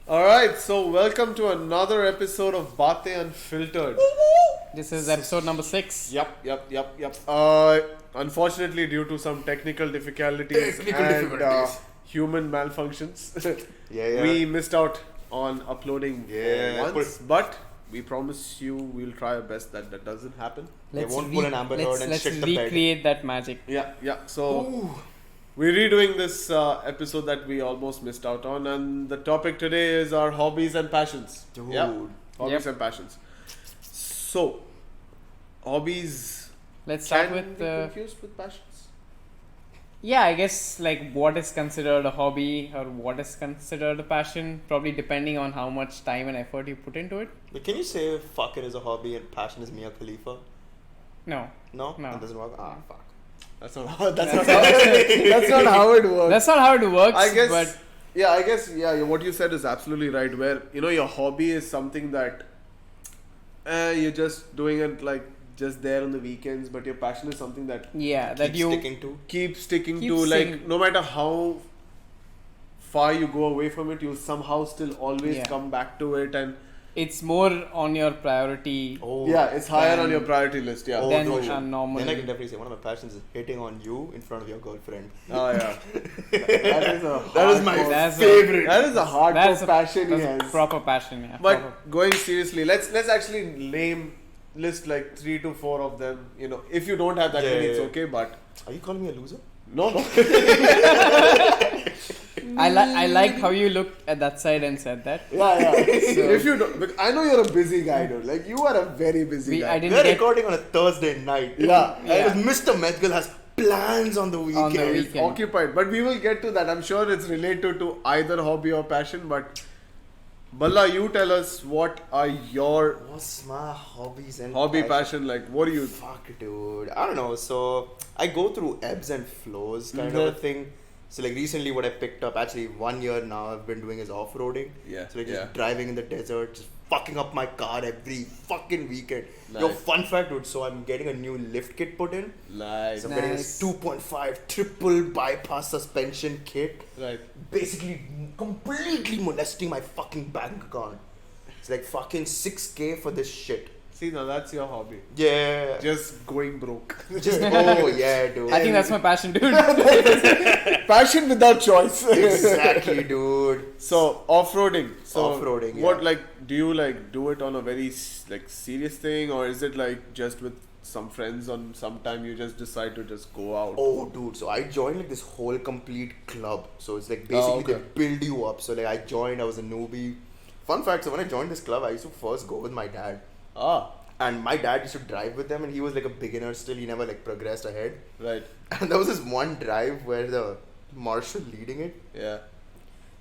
Alright, so welcome to another episode of Baatein Unfiltered. This is episode number 6. Yep. Unfortunately, due to some technical difficulties and human malfunctions, we missed out on uploading once. But we promise you we'll try our best that doesn't happen. Let's pull an Amber Heard and shit the bed. recreate that magic. Yeah. So we're redoing this episode that we almost missed out on, and the topic today is our hobbies and passions. Dude. Yeah, hobbies and passions. So, hobbies. Let's start can with be confused with passions. yeah, I guess like what is considered a hobby or what is considered a passion, probably depending on how much time and effort you put into it. But can you say fuck it is a hobby and passion is Mia Khalifa? No. No? No. That doesn't work? Ah, fuck. That's not how. That's not how it works. That's not how it works. I guess. But What you said is absolutely right. Where your hobby is something that you're just doing it like just there on the weekends, but your passion is something that yeah, that Keep you sticking to. keep sticking Keep to. Like sticking. no matter how far you go away from it, you'll somehow still always Yeah. come back to it, and it's more on your priority. Oh. it's higher on Then- your priority list. Yeah. Oh, Then no, a normal. Then I can definitely say one of my passions is hitting on you in front of your girlfriend. Oh yeah. That is a That is my hardcore- That's a- favorite. That is a hardcore That's a passion he That's a has. proper passion, yeah. But proper. going seriously, let's actually list like 3 to 4 of them. If you don't have that Yeah, many, it's yeah. okay. But Are you calling me a loser? no. I like how you looked at that side and said that. Yeah. If you don't, I know you're a busy guy, dude. Like you are a very busy guy. I didn't We're get recording on a Thursday night. Yeah. Yeah. And Mr. Medgal has plans on the weekend. On the He's weekend. occupied, but we will get to that. I'm sure it's related to either hobby or passion. But Balla, you tell us what are your What's my hobbies and hobby passion like? What do you? Fuck, dude. I don't know. So I go through ebbs and flows kind of a thing. So like recently, what I picked up, actually 1 year now, I've been doing is off-roading. Yeah, So like yeah. just driving in the desert, just fucking up my car every fucking weekend. Yo, Nice. fun fact, dude. So I'm getting a new lift kit put in. Nice. So I'm getting this Nice. 2.5 triple bypass suspension kit. Right. Basically, completely molesting my fucking bank account. It's like fucking 6K for this shit. See, now that's your hobby. Yeah. Just going broke. Just oh yeah, dude. I think that's my passion, dude. Passion without choice. Exactly, dude. So off-roading. So Off-roading, What yeah. do you do it on a very serious thing, or is it like just with some friends on some time you just decide to just go out? Oh, dude. So I joined like this whole complete club. So it's like basically okay. they build you up. So like I joined, I was a newbie. Fun fact. So when I joined this club, I used to first go with my dad. And my dad used to drive with them, and he was like a beginner still. He never like progressed ahead. Right. And there was this one drive where the marshal leading it. Yeah.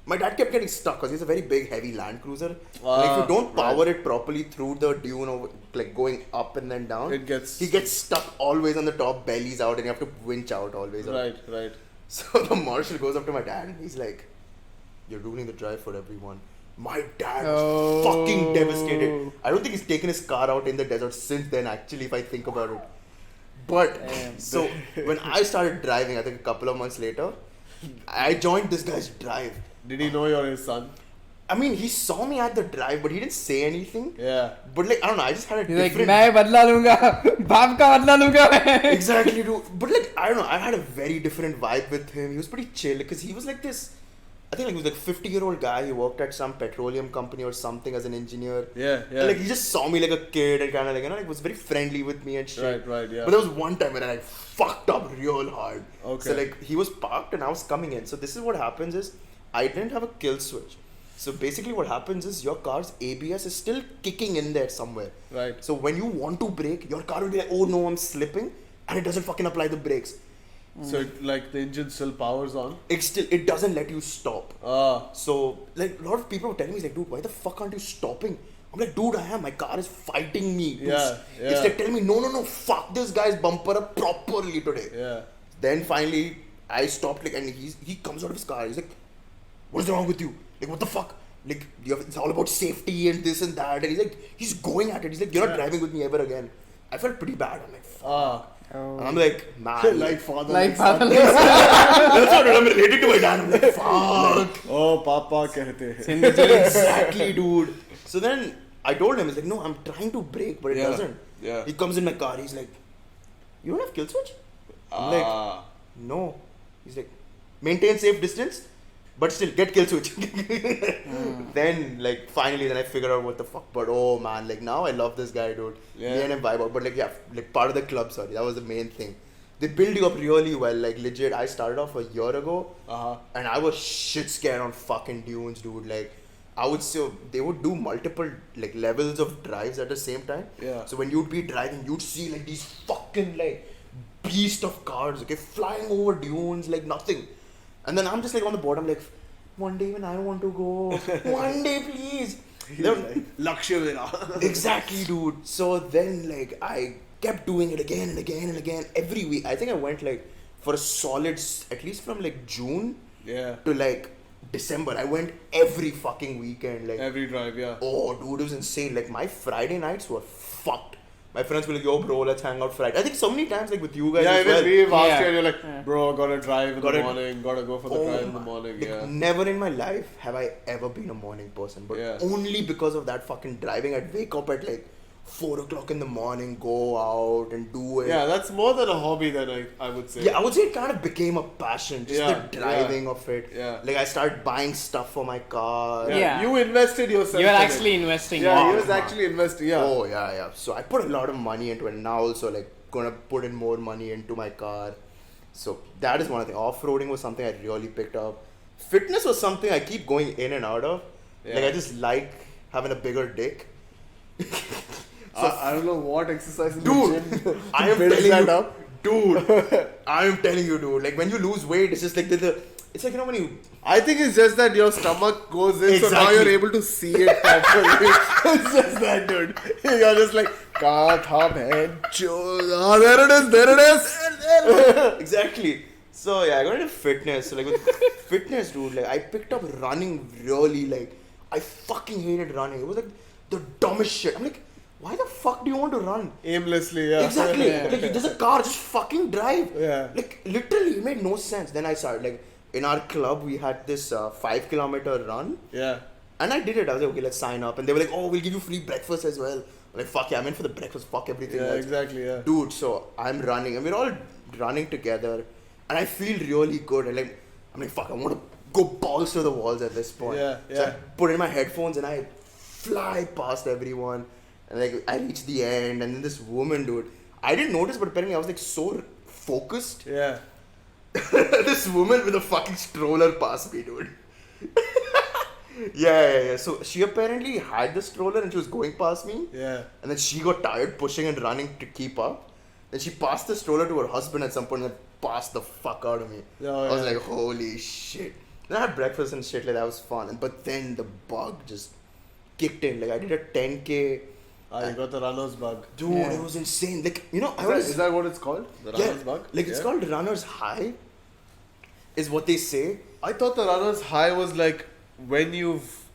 My dad kept getting stuck because he's a very big, heavy Land Cruiser. Ah, Like if you don't power right. it properly through the dune, over, like going up and then down, It gets- he gets stuck always on the top, bellies out, and you have to winch out always. Right. So the marshal goes up to my dad and he's like, "You're ruining the drive for everyone." My dad was fucking devastated. I don't think he's taken his car out in the desert since then, actually, if I think about it. But, Damn. so when I started driving, I think a couple of months later, I joined this guy's drive. Did he know you're his son? I mean, he saw me at the drive, but he didn't say anything. Yeah. But like, I don't know, I just had a He's like, different... मैं बदला लूंगा, बाप का बदला लूंगा मैं. Exactly, dude. But like, I don't know, I had a very different vibe with him. He was pretty chill because he was like this... I think like he was like 50-year-old guy. He worked at some petroleum company or something as an engineer. Yeah. And like he just saw me like a kid and kind of like, like was very friendly with me and shit. Right, yeah. But there was one time when I like fucked up real hard. Okay. So like he was parked and I was coming in. So this is what happens is I didn't have a kill switch. So basically what happens is your car's ABS is still kicking in there somewhere. Right. So when you want to brake, your car will be like, oh no, I'm slipping, and it doesn't fucking apply the brakes. So the engine still powers on. It doesn't let you stop. Ah. So like a lot of people were telling me like, dude, why the fuck aren't you stopping? I'm like, dude, I am. My car is fighting me. Yeah. It's like telling me, no, fuck this guy's bumper up properly today. Yeah. Then finally, I stopped like, and he comes out of his car. He's like, what's wrong with you? Like, what the fuck? Like, it's all about safety and this and that. And he's going at it. He's like, you're not driving with me ever again. I felt pretty bad. I'm like, fuck. Oh. And I'm like, man. Like father. Like father. That's what I'm related to my dad. I'm like, fuck. Oh, Papa कहते हैं. It's in the genes. Exactly, dude. So then I told him, he's like, no, I'm trying to brake, but it doesn't. Yeah. He comes in my car, he's like, you don't have kill switch? I'm like, no. He's like, maintain safe distance, but still get kill switch. Then, like, finally, then I figured out what the fuck. But oh man, like, now I love this guy, dude. Yeah. Me and him vibe out. But like, yeah, like part of the club, sorry, that was the main thing. They build you up really well. Like, legit, I started off a year ago, and I was shit scared on fucking dunes, dude. Like, I would say they would do multiple like levels of drives at the same time. Yeah. So when you'd be driving, you'd see like these fucking like beast of cars, okay, flying over dunes like nothing. And then I'm just like on the bottom, like, one day when I want to go, one day please. Lakshya mera. Exactly, dude. So then like I kept doing it again and again and again every week. I think I went like for a solid at least from like June to like December. I went every fucking weekend. Like Every drive, yeah. oh dude, it was insane. Like my Friday nights were fucked. My friends were like, yo bro, let's hang out Friday. I think so many times like with you guys as well. We've asked you Yeah. and you're like, bro, gotta drive in the morning, gotta go for the drive in the morning, Like, never in my life have I ever been a morning person, but only because of that fucking driving. I'd wake up at like 4 o'clock in the morning, go out and do it. Yeah, that's more than a hobby then I would say. Yeah, I would say it kind of became a passion, just the driving of it. Yeah. Like I started buying stuff for my car. Yeah. You invested yourself. You are in actually it. investing. Yeah, he Oh, was man. actually investing, yeah. Oh yeah. So I put a lot of money into it. Now also like gonna put in more money into my car. So that is one thing. Off-roading was something I really picked up. Fitness was something I keep going in and out of. Yeah. Like I just like having a bigger dick. I don't know what exercise in Dude, the gym I am builds telling that you, up. dude. I am telling you, dude. Like when you lose weight, it's just like it's like, you know, when you I think it's just that your stomach goes in, so now Exactly. you're able to see it properly. It's just that, dude. You're just like, kahan tha bhai? Ah, there it is. exactly. So yeah, I got into fitness. So like with fitness, dude, like I picked up running really. Like I fucking hated running. It was like the dumbest shit. I'm like, why the fuck do you want to run? Aimlessly, yeah. Exactly. Yeah. Like there's a car, just fucking drive. Yeah. Like literally, it made no sense. Then I started like in our club we had this 5 kilometer run. Yeah. And I did it. I was like, okay, let's sign up. And they were like, oh, we'll give you free breakfast as well. I'm like, fuck yeah, I'm in for the breakfast. Fuck everything Yeah, else. exactly, yeah. Dude, so I'm running and we're all running together. And I feel really good. And like, I'm like, fuck, I want to go balls to the walls at this point. Yeah, So I yeah. put in my headphones and I fly past everyone. And like, I reach the end. And then this woman, dude, I didn't notice, but apparently I was like so focused. Yeah. This woman with a fucking stroller passed me, dude. Yeah. So she apparently had the stroller and she was going past me. Yeah. And then she got tired pushing and running to keep up. Then she passed the stroller to her husband at some point and then passed the fuck out of me. Oh, I was yeah. like, holy shit. Then I had breakfast and shit, like that was fun. But then the bug just kicked in. Like I did a 10K. You got the runner's bug. Dude, Yeah. it was insane. Like, you know, Is that what it's called? The runner's bug? Like it's Yeah. called runner's high, is what they say. I thought the runner's high was like when you've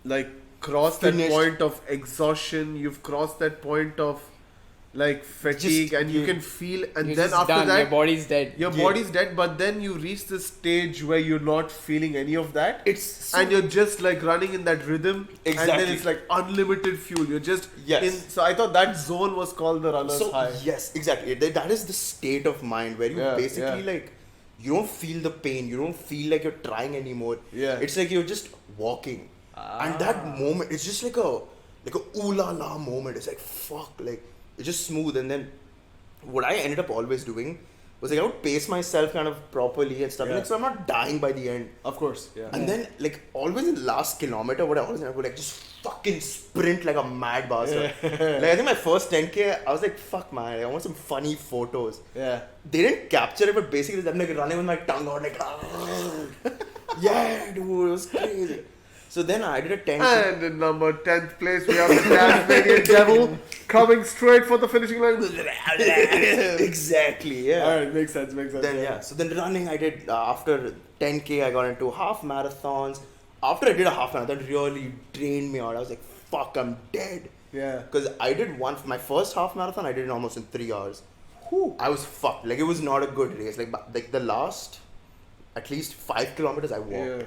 like crossed Finished. that point of exhaustion, you've crossed that point of like fatigue, and you can feel, and You're then just after done. that, Your body's dead. your Yeah. body's dead. But then you reach this stage where you're not feeling any of that, It's so- and you're just like running in that rhythm, and Exactly. then it's like unlimited fuel. You're just Yes. in. So I thought that zone was called the runner's So high. yes, exactly. That is the state of mind where you Yeah, basically yeah. like you don't feel the pain, you don't feel like you're trying anymore. Yeah. It's like you're just walking, and that moment it's just like a ooh la la moment. It's like fuck, like it's just smooth. And then what I ended up always doing was like I would pace myself kind of properly and stuff, Yeah. like so I'm not dying by the end. Of course, yeah. And then, like, always in the last kilometer, what I always would like just fucking sprint like a mad bastard. Like, I think my first 10K, I was like, fuck, man, I want some funny photos. Yeah. They didn't capture it, but basically, I'm like running with my tongue out, like, yeah, dude, it was crazy. So then I did a 10K. And in number 10th place, we have the Tasmanian Devil coming straight for the finishing line. Exactly, yeah. Alright, makes sense. Then yeah, so then running I did after 10K I got into half marathons. After I did a half marathon, that really drained me out. I was like, fuck, I'm dead. Yeah. Because I did my first half marathon, I did it almost in 3 hours. I was fucked. Like, it was not a good race. Like the last, at least 5 kilometers I walked. Yeah.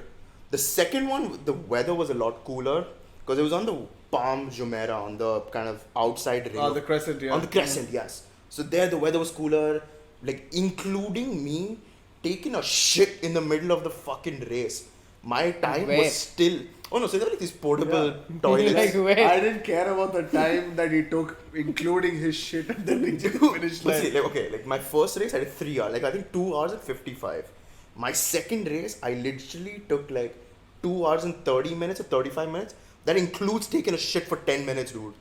The second one, the weather was a lot cooler because it was on the Palm Jumeirah, on the kind of outside ring. On the crescent, yeah. On the crescent, yes. So there the weather was cooler, like including me taking a shit in the middle of the fucking race. My time was still... Oh no, so there were like these portable toilets. Like, where? I didn't care about the time that he took, including his shit at the finish line. See, like my first race I did 3 hours, like I think 2 hours and 55. My second race I literally took like 2 hours and 30 minutes or 35 minutes. That includes taking a shit for 10 minutes, dude.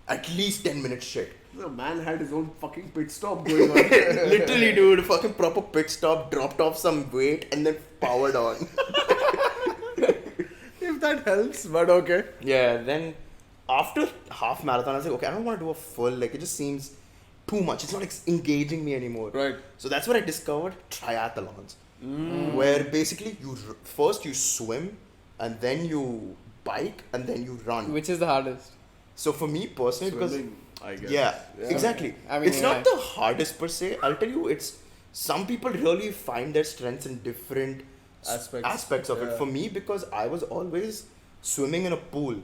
At least 10 minutes shit. The man had his own fucking pit stop going on. Literally, dude, fucking proper pit stop, dropped off some weight and then powered on. If that helps, but okay. Yeah, then after half marathon, I was like, okay, I don't want to do a full, like it just seems too much. It's not like engaging me anymore. Right. So that's when I discovered triathlons. Where basically first you swim and then you bike and then you run. Which is the hardest? So for me personally, Swimming, I guess. yeah, exactly. I mean, it's not the hardest per se. I'll tell you, it's some people really find their strengths in different aspects of it. For me, because I was always swimming in a pool,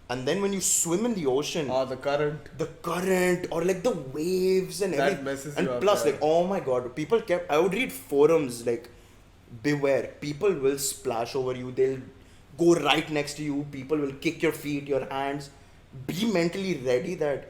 and then when you swim in the ocean, the current, or like the waves and that everything, messes and you up, plus yeah. like, oh my god, people kept. I would read forums like, beware, people will splash over you. They'll go right next to you. People will kick your feet, your hands. Be mentally ready that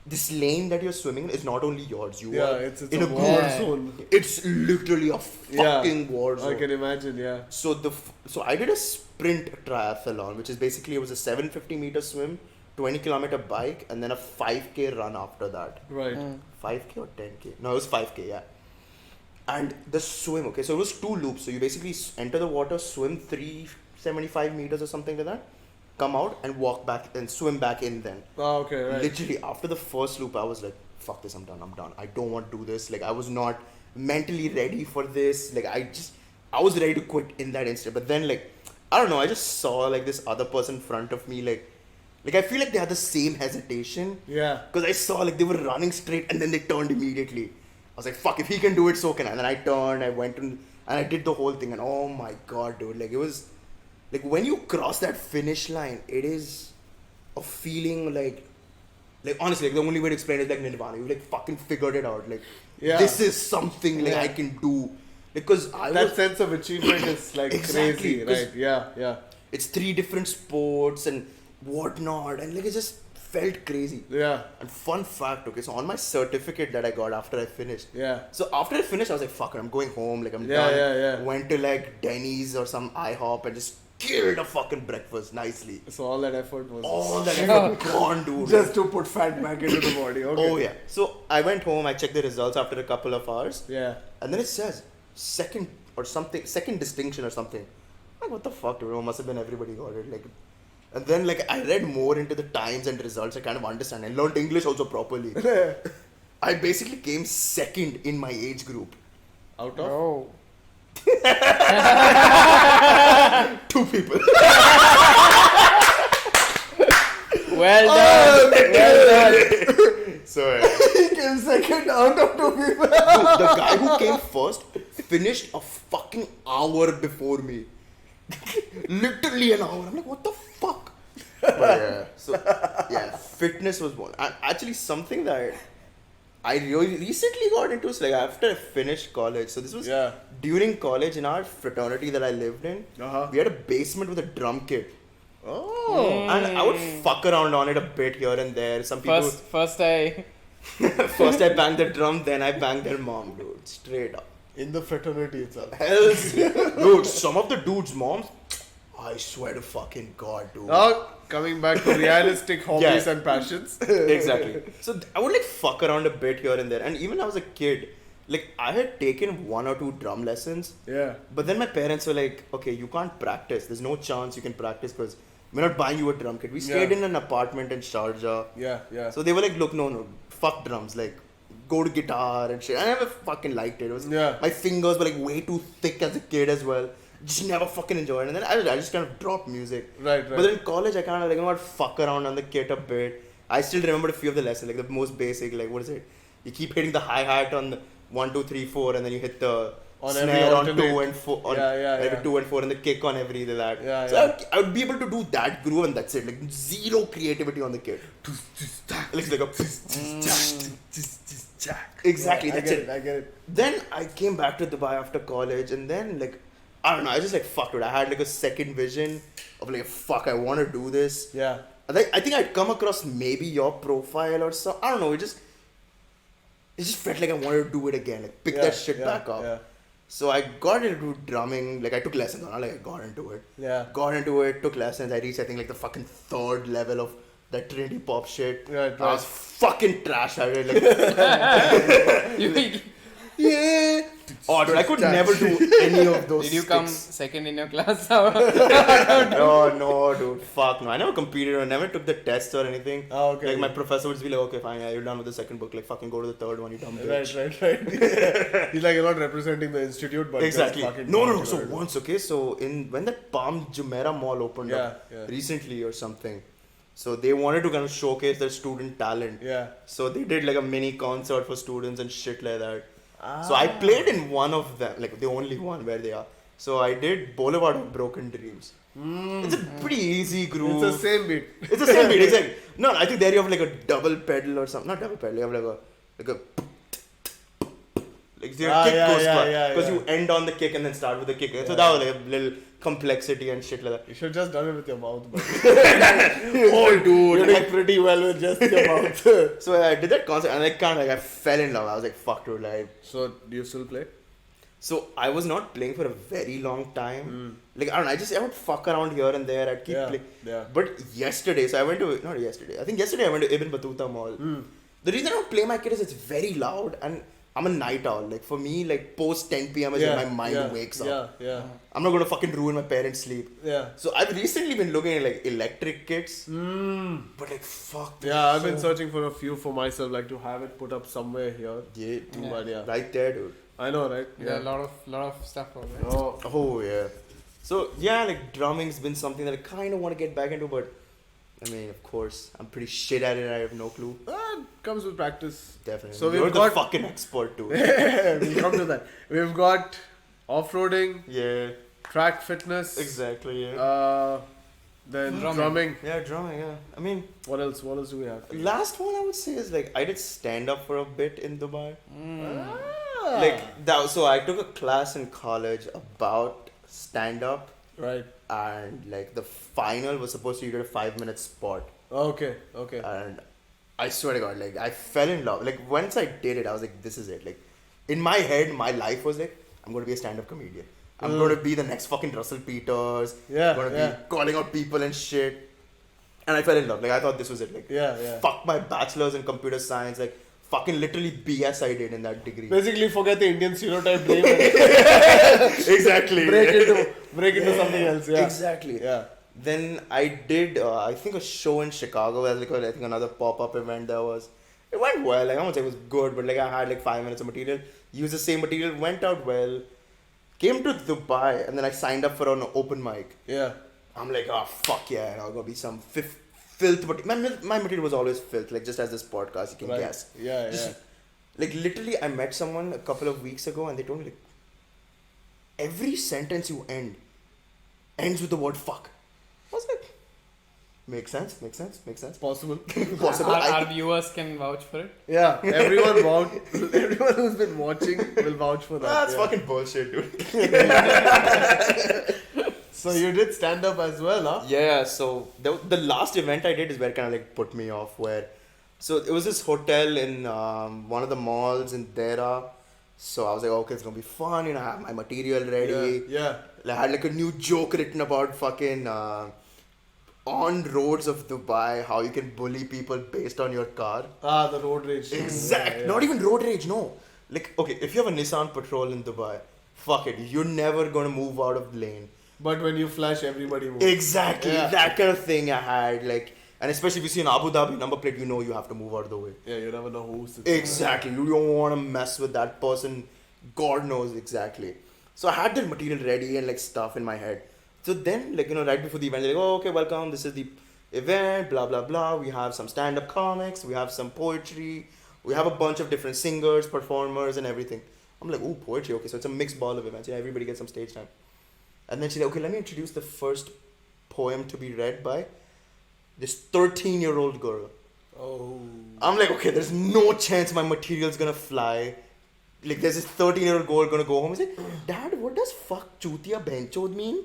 this lane that you're swimming in is not only yours. You are it's in a a war war zone. It's literally a fucking war zone. I can imagine, yeah. So so I did a sprint triathlon, which is basically it was a 750-meter swim, 20-kilometer bike, and then a 5K run after that. Right. 5K or 10K? No, it was 5K, yeah. And the swim, okay, so it was 2 loops. So you basically enter the water, swim 375 meters or something like that, come out and walk back and swim back in then. Oh, okay, right. Literally, after the first loop, I was like, fuck this, I'm done. I don't want to do this. Like, I was not mentally ready for this. Like, I was ready to quit in that instant. But then, like, I don't know, I just saw, like, this other person in front of me, like I feel like they had the same hesitation. Yeah. Because I saw, like, they were running straight and then they turned immediately. I was like, fuck, if he can do it, so can I. And then I turned, I went and I did the whole thing. And oh my god, dude, like, it was... Like, when you cross that finish line, it is a feeling like honestly, like, the only way to explain it is like Nirvana. You like fucking figured it out. Like, this is something like I can do. Because that sense of achievement is like exactly, crazy, right? Yeah. It's 3 different sports and whatnot, and like it just felt crazy. Yeah. And fun fact, okay, so on my certificate that I got after I finished. Yeah. So after I finished, I was like, fuck it, I'm going home. Like, I'm Yeah, done. yeah. Went to like Denny's or some IHOP and just killed a fucking breakfast nicely. So all that effort was Gone, dude. just to put fat back into the body. Okay. Oh yeah. So I went home. I checked the results after a couple of hours. Yeah. And then it says second distinction or something. Like, what the fuck, dude? It must have been everybody got it. Like, and then like I read more into the times and results. I kind of understand. I learned English also properly. I basically came second in my age group. Out of? Oh. 2 people. Well done. Well done. So He came second out of 2 people. dude, the guy who came first finished a fucking hour before me. Literally an hour. I'm like, what the fuck? But yeah. So yeah, fitness was one. And actually, something that I really recently got into is like after I finished college. So this was during college in our fraternity that I lived in. We had a basement with a drum kit. Oh. And I would fuck around on it a bit here and there. Some people First I banged the drum, then I banged their mom, dude. Straight up. In the fraternity itself. Hells. Dude, some of the dudes' moms, I swear to fucking God, dude. Now, coming back to realistic hobbies and passions. Exactly. So I would like fuck around a bit here and there. And even when I was a kid, like I had taken 1 or 2 drum lessons. Yeah. But then my parents were like, okay, you can't practice. There's no chance you can practice because we're not buying you a drum kit. We stayed in an apartment in Sharjah. Yeah. So they were like, look, no, fuck drums. Like, go to guitar and shit. I never fucking liked it. It was my fingers were like way too thick as a kid as well. Just never fucking enjoyed it. And then I just kind of dropped music. Right. But then in college, I kind of like, you know what, fuck around on the kit a bit. I still remember a few of the lessons, like the most basic, like what is it? You keep hitting the hi-hat on the 1, 2, 3, 4 and then you hit the on snare on alternate. 2 and 4 on every 2 and 4 and the kick on every that. Yeah, so I would be able to do that groove and that's it. Like zero creativity on the kit. It looks like a exactly, that's it. I get it. Then I came back to Dubai after college and then like I don't know, I just like fucked it. I had like a second vision of like fuck, I want to do this. Yeah. I think I'd come across maybe your profile or so. I don't know. It just felt like I wanted to do it again. Like pick that shit back up. Yeah. So I got into drumming. Like I took lessons. Not like I got into it. Yeah. Got into it. Took lessons. I reached I think like the fucking 3rd level of that Trinity pop shit. Right. I was fucking trash at it. Like, yeah. Oh, dude, I could never do any of those. Did you come second in your class? No, dude. Fuck no. I never competed or never took the tests or anything. Oh, okay. Like my professor would be like, okay, fine, yeah, you're done with the second book. Like fucking go to the 3rd one, you dumb bitch. Right. He's like, you're not representing the institute, but Exactly. just fucking No. So once, okay, so when that Palm Jumeirah Mall opened up recently or something, so they wanted to kind of showcase their student talent. Yeah. So they did like a mini concert for students and shit like that. So I played in one of them, like the only one where they are. So I did Boulevard of Broken Dreams. It's a pretty easy groove. It's the same beat. It's the same beat, exactly. No, I think there you have like a double pedal or something. Not double pedal, you have like a your kick goes because you end on the kick and then start with the kick. So that was like a little complexity and shit like that. You should just done it with your mouth. But Oh, dude, you're doing pretty well with just your mouth. So I did that concert and I fell in love. I was like, fuck, dude, like. So do you still play? So I was not playing for a very long time. Like I don't know, I would fuck around here and there. I'd keep playing. Yeah. But yesterday, so I went to not yesterday. I think yesterday I went to Ibn Battuta Mall. The reason I don't play my kit is it's very loud and I'm a night owl. Like for me, like post 10 p.m. is when my mind wakes up. Yeah. I'm not gonna fucking ruin my parents' sleep. Yeah. So I've recently been looking at like electric kits. But like fuck. Yeah, I've been searching for a few for myself, like to have it put up somewhere here. Yeah, But right there, dude. I know, right? Yeah, a lot of stuff over there. Oh yeah. So yeah, like drumming's been something that I kind of want to get back into, but I mean, of course, I'm pretty shit at it. I have no clue. Comes with practice. Definitely. So You're we've got the fucking expert too. We'll come to that. We've got off-roading, Yeah. track fitness, Exactly. Yeah. then drumming. Yeah, drumming. Yeah. I mean, What else? What else do we have? last one I would say is like I did stand up for a bit in Dubai. Ah. Like that. So I took a class in college about stand up, Right. and like the final was supposed to be a 5-minute spot. Okay. And I swear to God, like I fell in love. Like once I did it, I was like, this is it. Like in my head, my life was like, I'm going to be a stand-up comedian. I'm going to be the next fucking Russell Peters. Yeah, I'm going to be calling out people and shit. And I fell in love. Like I thought this was it. Like fuck my bachelor's in computer science. Like fucking literally BS I did in that degree. Basically, forget the Indian stereotype dream. Exactly. break into something else. Yeah. Exactly. Yeah. Then I did, I think a show in Chicago. As like I think another pop-up event there was. It went well. Like I won't say it was good, but like I had like 5 minutes of material. Used the same material. Went out well. Came to Dubai and then I signed up for an open mic. Yeah. I'm like, oh fuck yeah, and I'll go be some filth. But my material was always filth. Like just as this podcast, you can guess. Yeah. Like literally, I met someone a couple of weeks ago and they told me like, every sentence you ends with the word fuck. I was like, makes sense. Possible. Possible. Our viewers can vouch for it. Yeah. Everyone who's been watching will vouch for that. That's fucking bullshit, dude. So you did stand up as well, huh? Yeah. So the last event I did is where kind of like put me off. So it was this hotel in one of the malls in Dera. So I was like, okay, it's gonna be fun. You know, I have my material ready. Yeah. I had like a new joke written about fucking on roads of Dubai, how you can bully people based on your car. The road rage. Exact. Not even road rage, no. Like, okay, if you have a Nissan Patrol in Dubai, fuck it, you're never gonna move out of the lane. But when you flash, everybody moves. Exactly. That kind of thing I had, like, and especially if you see an Abu Dhabi number plate, you know you have to move out of the way. Yeah, you never know who's it. Exactly. You don't want to mess with that person. God knows exactly. So I had that material ready and like stuff in my head. So then, like, you know, right before the event, they're like, oh, okay, welcome. This is the event, blah, blah, blah. We have some stand-up comics. We have some poetry. We have a bunch of different singers, performers, and everything. I'm like, oh, poetry. Okay, so it's a mixed ball of events. Yeah, everybody gets some stage time. And then she's like, okay, let me introduce the first poem to be read by this 13-year-old girl. Oh. I'm like, okay, there's no chance my material's gonna fly. Like, there's this 13-year-old girl gonna go home and say, Dad, what does fuck chutiya benchod mean?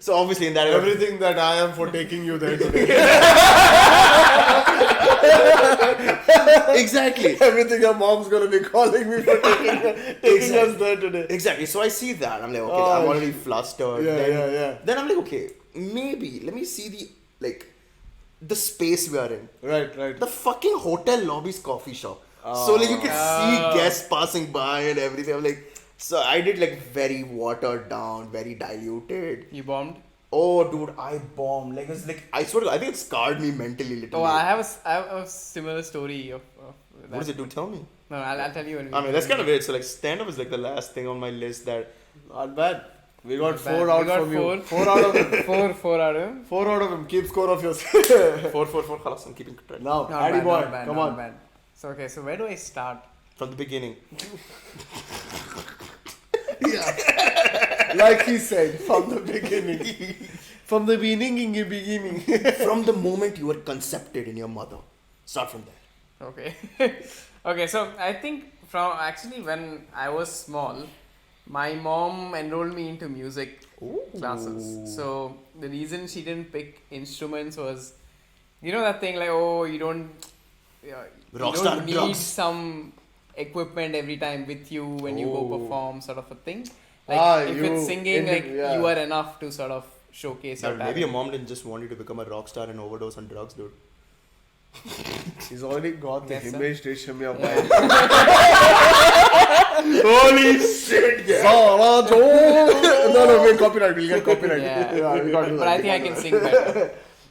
So obviously in that... Everything that I am for taking you there today. Exactly. Everything your mom's gonna be calling me for taking us there today. Exactly. So I see that. I'm like, okay, I'm already flustered. Yeah. Then I'm like, okay, maybe, let me see the space we are in. Right. The fucking hotel lobby's coffee shop. So like you can see guests passing by and everything. I'm like, so I did like very watered down, very diluted. You bombed? Oh, dude, I bombed. Like, it's like, I swear to God, I think it scarred me mentally literally. Oh, I have a similar story of that. What does it do? Tell me. No, I'll tell you when we... I mean, that's kind of weird. So like, stand-up is like the last thing on my list that... Not bad. We got Not four bad. out We got from four. you. 4 out of him. Four out of him. 4 out of him. Keep score of yours. 4, khalas, I'm keeping track. Now, Not Addy bad, boy, not bad, come not on. bad. So, okay, so where do I start? From the beginning. Yeah. Like he said, from the beginning. From the beginning. From the moment you were concepted in your mother. Start from there. Okay. Okay, so I think when I was small, my mom enrolled me into music classes. So the reason she didn't pick instruments was, you know that thing like, oh, you don't Rockstar need drugs. some equipment every time with you when you go perform, sort of a thing. Like if it's singing, you are enough to sort of showcase your talent. Maybe your mom didn't just want you to become a rock star and overdose on drugs, dude. He's already got the Yes, sir. image Reshamya Holy shit, yeah. No, wait, copyright. We'll get copyright. Yeah. We can't do that. But I think I can sing better.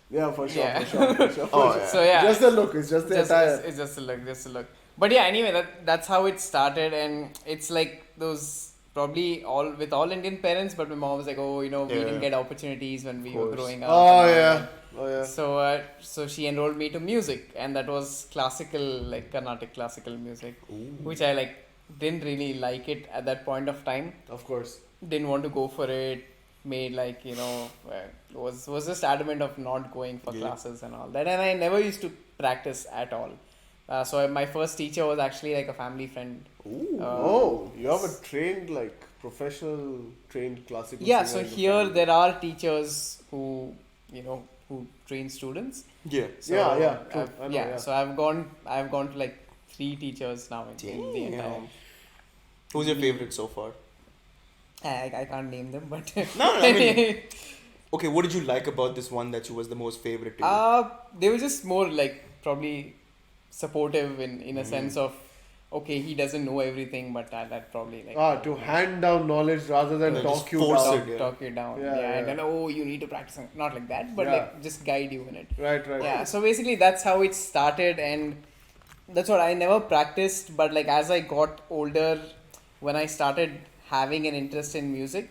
Yeah, for sure. Yeah. For sure. Oh, yeah. So yeah. Just the look. It's just the attire. It's just a look. But yeah, anyway, that's how it started, and it's like those probably all Indian parents. But my mom was like, oh, we didn't get opportunities when we were growing up. Oh yeah. So she enrolled me to music, and that was classical, like Carnatic classical music, which I didn't really like it at that point of time. Of course. Didn't want to go for it. Made was just adamant of not going for classes and all that, and I never used to practice at all. So my first teacher was actually like a family friend. You have a professional trained classical Yeah, singer so in the here family. there are teachers who train students. Yeah. So Yeah. True. I've, I know, So I've gone to like 3 teachers now in the entire. Who's your favorite so far? I can't name them, but No, I mean, okay, what did you like about this one that was the most favorite to you? They were just more like probably supportive in a sense of, okay, he doesn't know everything, but that probably like to hand down knowledge rather than just talk you force down. it. Yeah. talk you down. Yeah, yeah. And then you need to practice. Not like that, but Yeah. like just guide you in it. Right. Yeah. So basically, that's how it started, and that's what I never practiced. But like as I got older, when I started having an interest in music,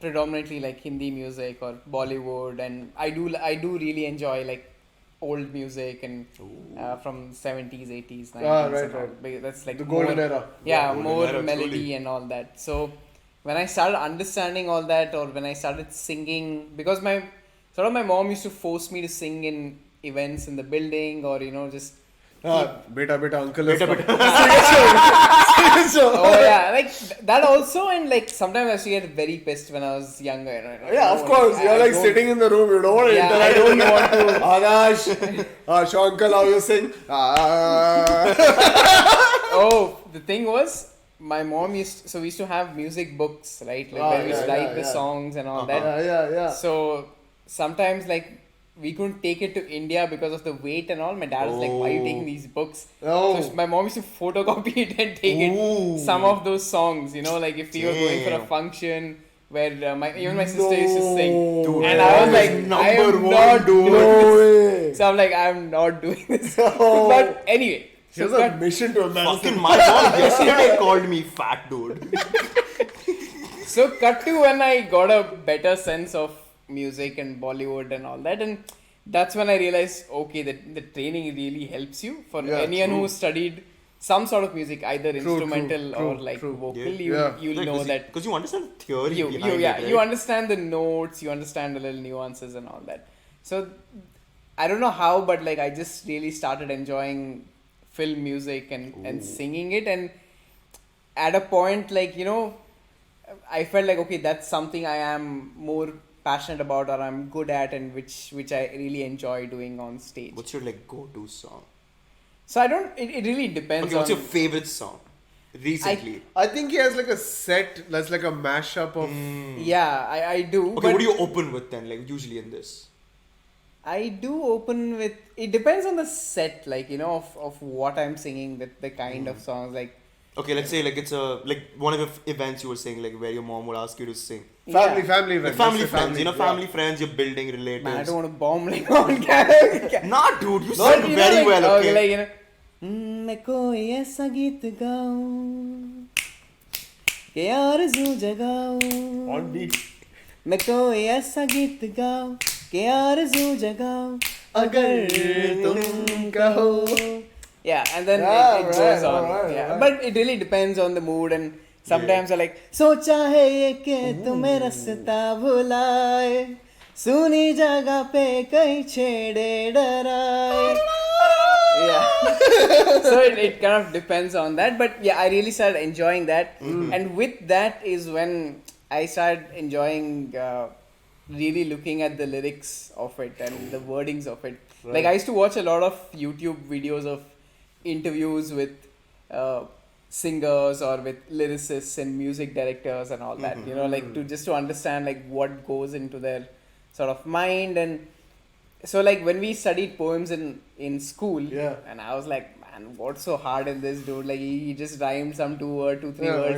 predominantly like Hindi music or Bollywood, and I do really enjoy like old music and from 70s, 80s, 90s. and all. Right. That's like The golden more, era. Yeah, Golden more era, melody truly. and all that. So when I started understanding all that, or when I started singing, because my mom used to force me to sing in events in the building, or just. Beta, uncle. Oh yeah, like that also, and like sometimes I used to get very pissed when I was younger. Yeah, of course. You're like sitting in the room. You don't want to interact. I don't want to. Adash, show uncle how you sing. Oh, the thing was, my mom we used to have music books, right? Like where we used to write the songs and all that. Yeah. So sometimes like we couldn't take it to India because of the weight and all. My dad was like, why are you taking these books? Oh. So my mom used to photocopy it and take it, some of those songs, like if we were going for a function where even my sister used to sing. Dude, and I was like, I am not doing this. So I'm like, I'm not doing this. But anyway. Here's a mission to America. Fucking my mom yesterday called me fat, dude. So cut to when I got a better sense of music and Bollywood and all that, and that's when I realized, okay, that the training really helps you. For anyone who studied some sort of music, either instrumental or like vocal, you'll know that. Because you understand the theory behind it, right? You understand the notes, you understand the little nuances and all that. So, I don't know how, but like I just really started enjoying film music and singing it. And at a point, like, I felt like, okay, that's something I am more passionate about or I'm good at, and which I really enjoy doing on stage. What's your like go-to song? So it really depends. Okay, what's your favorite song recently? I think he has like a set that's like a mashup of. Yeah, I do. Okay, what do you open with then? Like usually in this. I do open with. It depends on the set, like of what I'm singing, the kind of songs like. Okay, let's say like it's one of the events you were saying, like where your mom would ask you to sing. Family events. Like family friends, family friends, you're building relatives. Man, I don't want to bomb like on camera. Nah, dude, you sing very well, okay? Like, मैं कोई ऐसा गीत गाऊं कि आरज़ू जगाऊं. On beat. मैं कोई ऐसा गीत गाऊं कि आरज़ू जगाऊं अगर तुम कहो. Yeah, and then it goes on. Right. But it really depends on the mood, and sometimes I like सोचा है ये कि तुम्हें रास्ता भुलाए सुनी जगह पे कहीं छेड़े डराए. Yeah. So it kind of depends on that, but yeah, I really started enjoying that, and with that is when I started enjoying really looking at the lyrics of it and the wordings of it. Right. Like I used to watch a lot of YouTube videos of interviews with singers or with lyricists and music directors and all that, like to understand like what goes into their sort of mind. And so like when we studied poems in school, and I was like, man, what's so hard in this, dude? Like he just rhymed some 3 words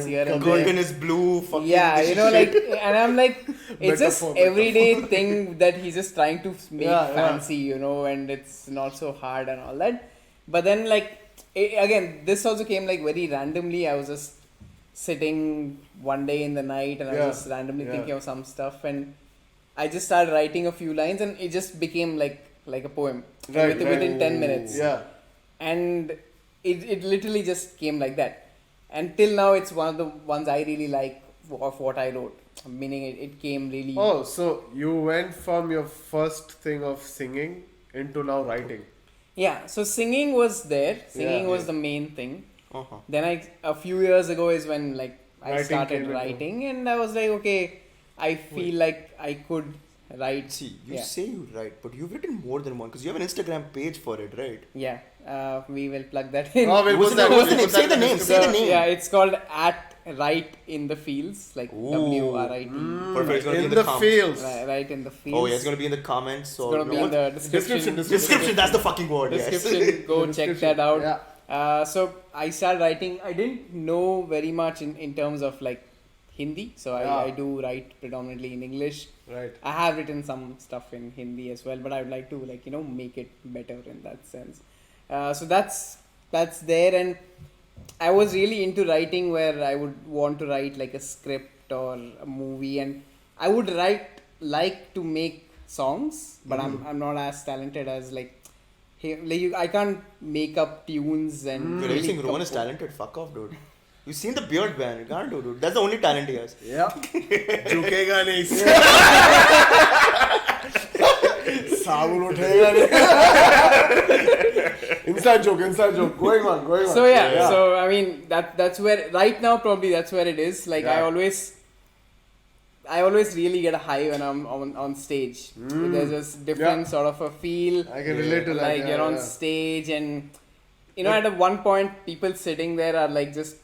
here and there. Golden is blue. Fucking like, and I'm like, it's just everyday thing that he's just trying to make fancy, and it's not so hard and all that. But then like, again, this also came like very randomly. I was just sitting one day in the night and I was just randomly thinking of some stuff, and I just started writing a few lines, and it just became like a poem within 10 minutes. Yeah. And it literally just came like that. And till now, it's one of the ones I really like of what I wrote. Meaning it came really... Oh, so you went from your first thing of singing into now writing. Yeah, so singing was there. Singing was the main thing. Then a few years ago is when like I started writing, and I was like, okay, I feel like I could write. See, you say you write, but you've written more than one because you have an Instagram page for it, right? Yeah, we will plug that in. Oh, what's the name? Say the name. Say the name. Yeah, it's called @Write in the Fields, like WRIT. Perfect. It's gonna be in the fields. Right in the fields. Oh yeah, it's gonna be in the comments. It's gonna be in the description. Description. That's the fucking word. Description. Go check that out. Yeah. So I started writing. I didn't know very much in terms of like Hindi, so I do write predominantly in English. Right. I have written some stuff in Hindi as well, but I would like to like make it better in that sense. So that's there, and I was really into writing where I would want to write like a script or a movie, and I would like to make songs, but I'm not as talented as like I can't make up tunes and. You're saying Rohan is talented? Fuck off, dude. You've seen the beard man. You can't do, dude. That's the only talent he has. Yeah. झुकेगा नहीं. साबुन उठेगा नहीं. Inside joke. Going on. So so I mean that's where right now probably that's where it is. Like I always really get a high when I'm on stage. There's this different sort of a feel. I can relate to that. Like you're on stage, and at one point people sitting there are like just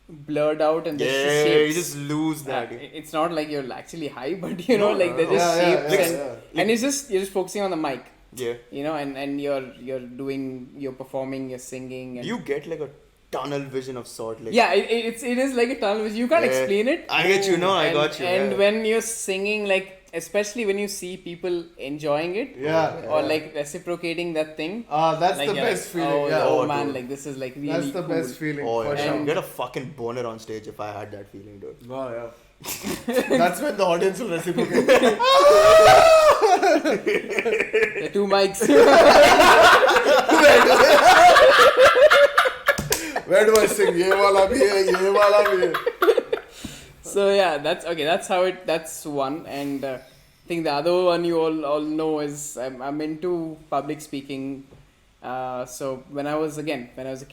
blurred out and there's shapes. You just lose that. It's not like you're actually high, but like they're just shapes, and you're just focusing on the mic. Yeah. And you're performing, you're singing. And do you get like a tunnel vision of sort? Like it is like a tunnel vision. You can't explain it. I get you. I got you. And when you're singing, like especially when you see people enjoying it, or like reciprocating that thing. That's like, the best feeling. Oh man, like this is like really. That's the cool. best feeling. Oh yeah, I'd get a fucking boner on stage if I had that feeling, dude. Oh yeah. That's when the audience will reciprocate. two mics. Where do I sing? Ye wala bhi hai, ye wala bhi hai. So yeah, that's how it. That's one, and I think the other one you all know is I'm into public speaking. So when I was a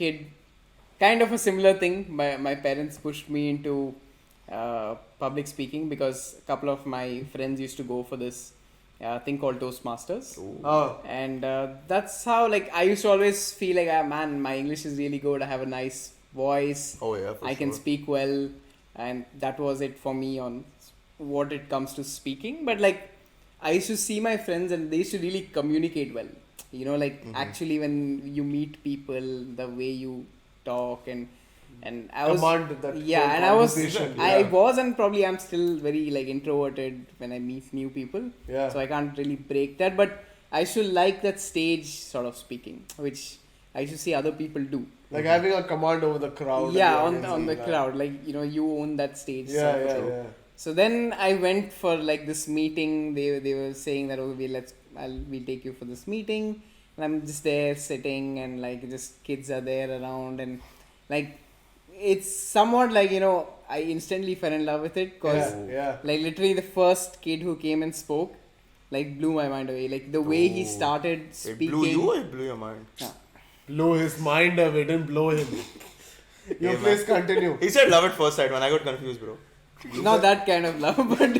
kid, kind of a similar thing. My parents pushed me into public speaking because a couple of my friends used to go for this thing called Toastmasters. Oh. And that's how I used to always feel like, man, my English is really good. I have a nice voice. Oh yeah, I can speak well, and that was it for me on what it comes to speaking. But I used to see my friends and they used to really communicate well. Actually when you meet people, the way you talk and I was I was and probably I'm still very introverted when I meet new people. Yeah. So I can't really break that, but I should like that stage sort of speaking, which I used to see other people do. Like having a command over the crowd. Yeah, on the crowd. You own that stage. Yeah. So then I went for this meeting. They were saying that we'll take you for this meeting, and I'm just there sitting and just kids are there around and it's somewhat I instantly fell in love with it because literally the first kid who came and spoke blew my mind away. The way he started speaking. It blew you or it blew your mind? Blew his mind away, didn't blow him. Please continue. He said love at first sight when I got confused, bro. Not that kind of love, but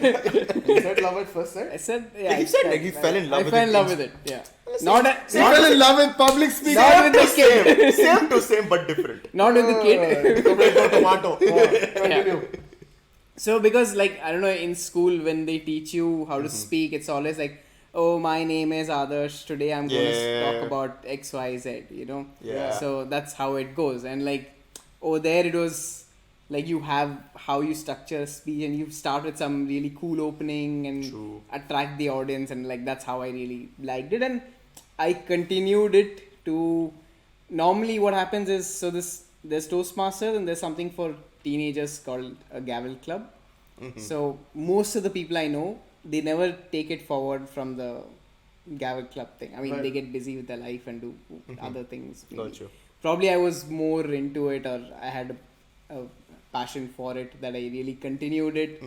you said love at first sight? I said, he said he fell in love with it. I fell in love with it, yeah. He fell in love with public speaking. Not with the kid. Same to same but different. Not with the kid. Tomato. Continue. So because I don't know, in school when they teach you how to speak, it's always oh, my name is Adarsh, today I'm going to talk about XYZ, Yeah. So that's how it goes. And over there it was you have how you structure a speech and you start with some really cool opening and attract the audience, and that's how I really liked it, and I continued it to. Normally what happens is, there's Toastmasters and there's something for teenagers called a Gavel Club. So most of the people I know, they never take it forward from the Gavel Club thing. I mean, they get busy with their life and do other things. Gotcha. Probably I was more into it, or I had a passion for it, that I really continued it.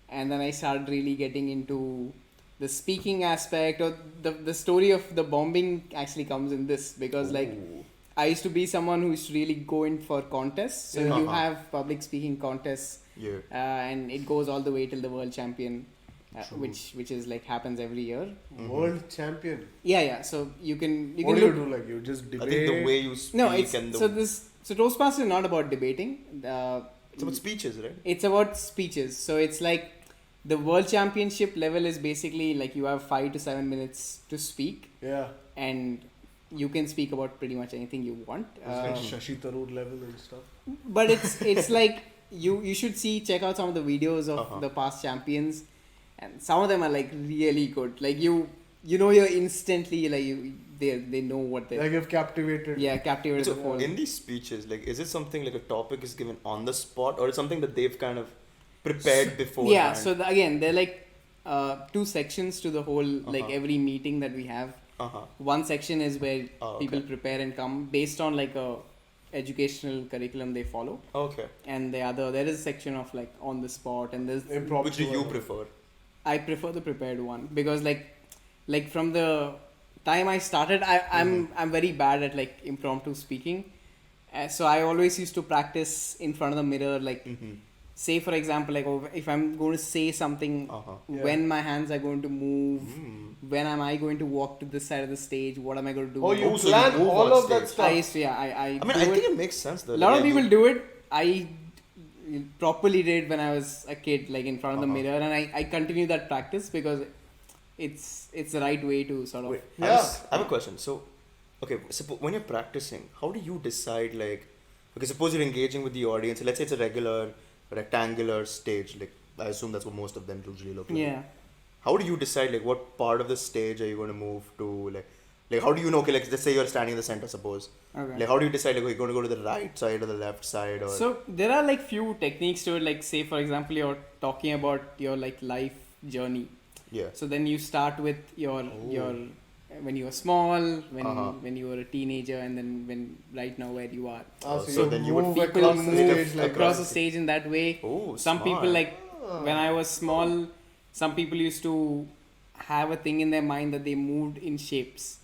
And then I started really getting into the speaking aspect, or the story of the bombing actually comes in this, because I used to be someone who used to really go in for contests. So you have public speaking contests, and it goes all the way till the world champion, which is happens every year. World champion. Yeah. So you can. What do you do? You just debate. I think the way you speak. No, so Toastmasters is not about debating. It's about speeches, right? It's about speeches. So it's the world championship level is basically you have 5 to 7 minutes to speak. Yeah. And you can speak about pretty much anything you want. It's Shashi Tharoor level and stuff. But it's you should check out some of the videos of the past champions, and some of them are really good. You're instantly they know what they you've captivated. Yeah, captivated So the whole. in these speeches, is it something a topic is given on the spot, or it's something that they've kind of prepared before? Yeah, so again, they're two sections to the whole every meeting that we have. One section is where people prepare and come based on a educational curriculum they follow. Okay. And there is a section of on the spot, and there's improv. Which do you prefer? I prefer the prepared one, because from the time I started, I'm very bad at impromptu speaking. So I always used to practice in front of the mirror, say for example, if I'm going to say something, when my hands are going to move, when am I going to walk to this side of the stage, what am I going to do? Oh, you plan all of that stuff. I think it makes sense though. A lot of people do it. I properly did when I was a kid, in front of the mirror, and I continue that practice because it's the right way to sort of. I have a question. So, okay, when you're practicing, how do you decide okay, suppose you're engaging with the audience. Let's say it's a regular rectangular stage. I assume that's what most of them usually look like. Yeah. How do you decide what part of the stage are you going to move to? How do you know? Okay, let's say you're standing in the center. Suppose. Okay. How do you decide? You're going to go to the right side or the left side? Or so there are few techniques to it. Say for example, you're talking about your life journey. Yeah. So then you start with your when you were small, when you were a teenager, and then when right now where you are. So then you would people move across the stage in that way. Some people like when I was small, some people used to have a thing in their mind that they moved in shapes,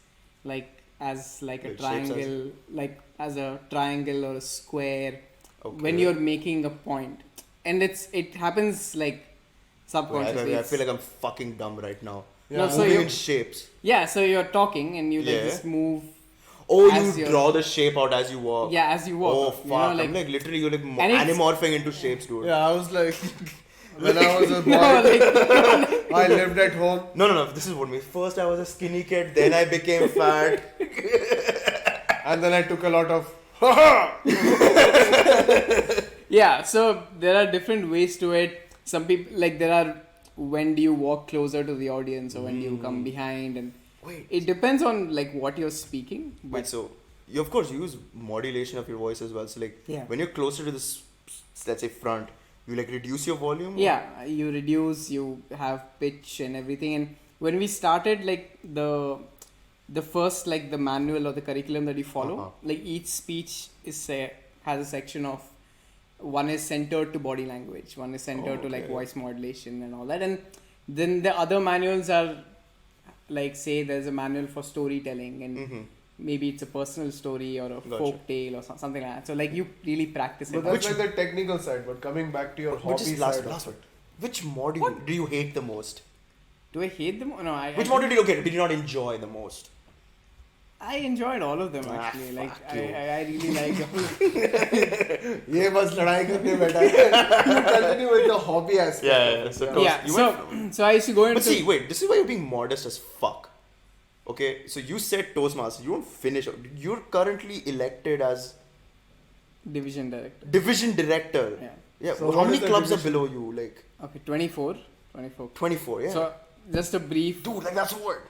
like as like a triangle, like as a triangle or a square. When you're making a point, and it happens like subconsciously. I feel like I'm fucking dumb right now. No, so moving in shapes. Yeah, so you're talking and you like just move. You draw the shape out as you walk. Yeah, as you walk. Oh fuck! You know, like, I'm like literally you're like animorphing into shapes, dude. Yeah, I was like, when I was a boy, I lived at home. No. This is what me. First I was a skinny kid, then I became fat, and then I took a lot of. Yeah, so there are different ways to it. Some people like there are when do you walk closer to the audience or when do you come behind, and it depends on like what you're speaking. Wait, so you of course use modulation of your voice as well. So like when you're closer to this, let's say front, you like reduce your volume. Yeah, you reduce. You have pitch and everything. And when we started, like the first like the manual or the curriculum that you follow, like each speech is has a section of. One is centered to body language, one is centered to like voice modulation and all that, and then the other manuals are like, say there's a manual for storytelling, and maybe it's a personal story or a folk tale or something like that. So like you really practice it. But that's like the technical side. But coming back to your hobby side, last one. Which module do you hate the most? Do I hate them? No, Which module did you not enjoy the most? I enjoyed all of them actually. Like I really like. ये बस लड़ाई करने बैठा है. You continue with the hobby aspect. So I used to go into. But see, wait. This is why you're being modest as fuck. Okay, so you said Toastmasters. You won't finish. You're currently elected as division director. Division director. Yeah. So how many clubs are below you? Like. Okay, 24. 24. Yeah. So just a brief. Dude, like that's a word.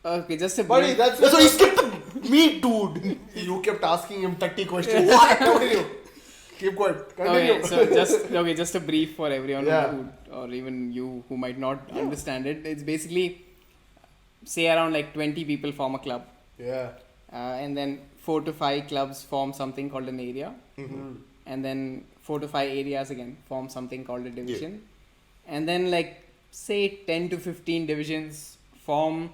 Okay, just a brief. Buddy, that's so he skipped the meat, dude. You kept asking him 30 questions. What? Continue. Keep quiet. Continue. Okay, so just a brief for everyone who, or even you who might not understand it. It's basically, say around like 20 people form a club. Yeah. And then 4 to 5 clubs form something called an area. And then 4 to 5 areas again form something called a division. And then like say 10 to 15 divisions form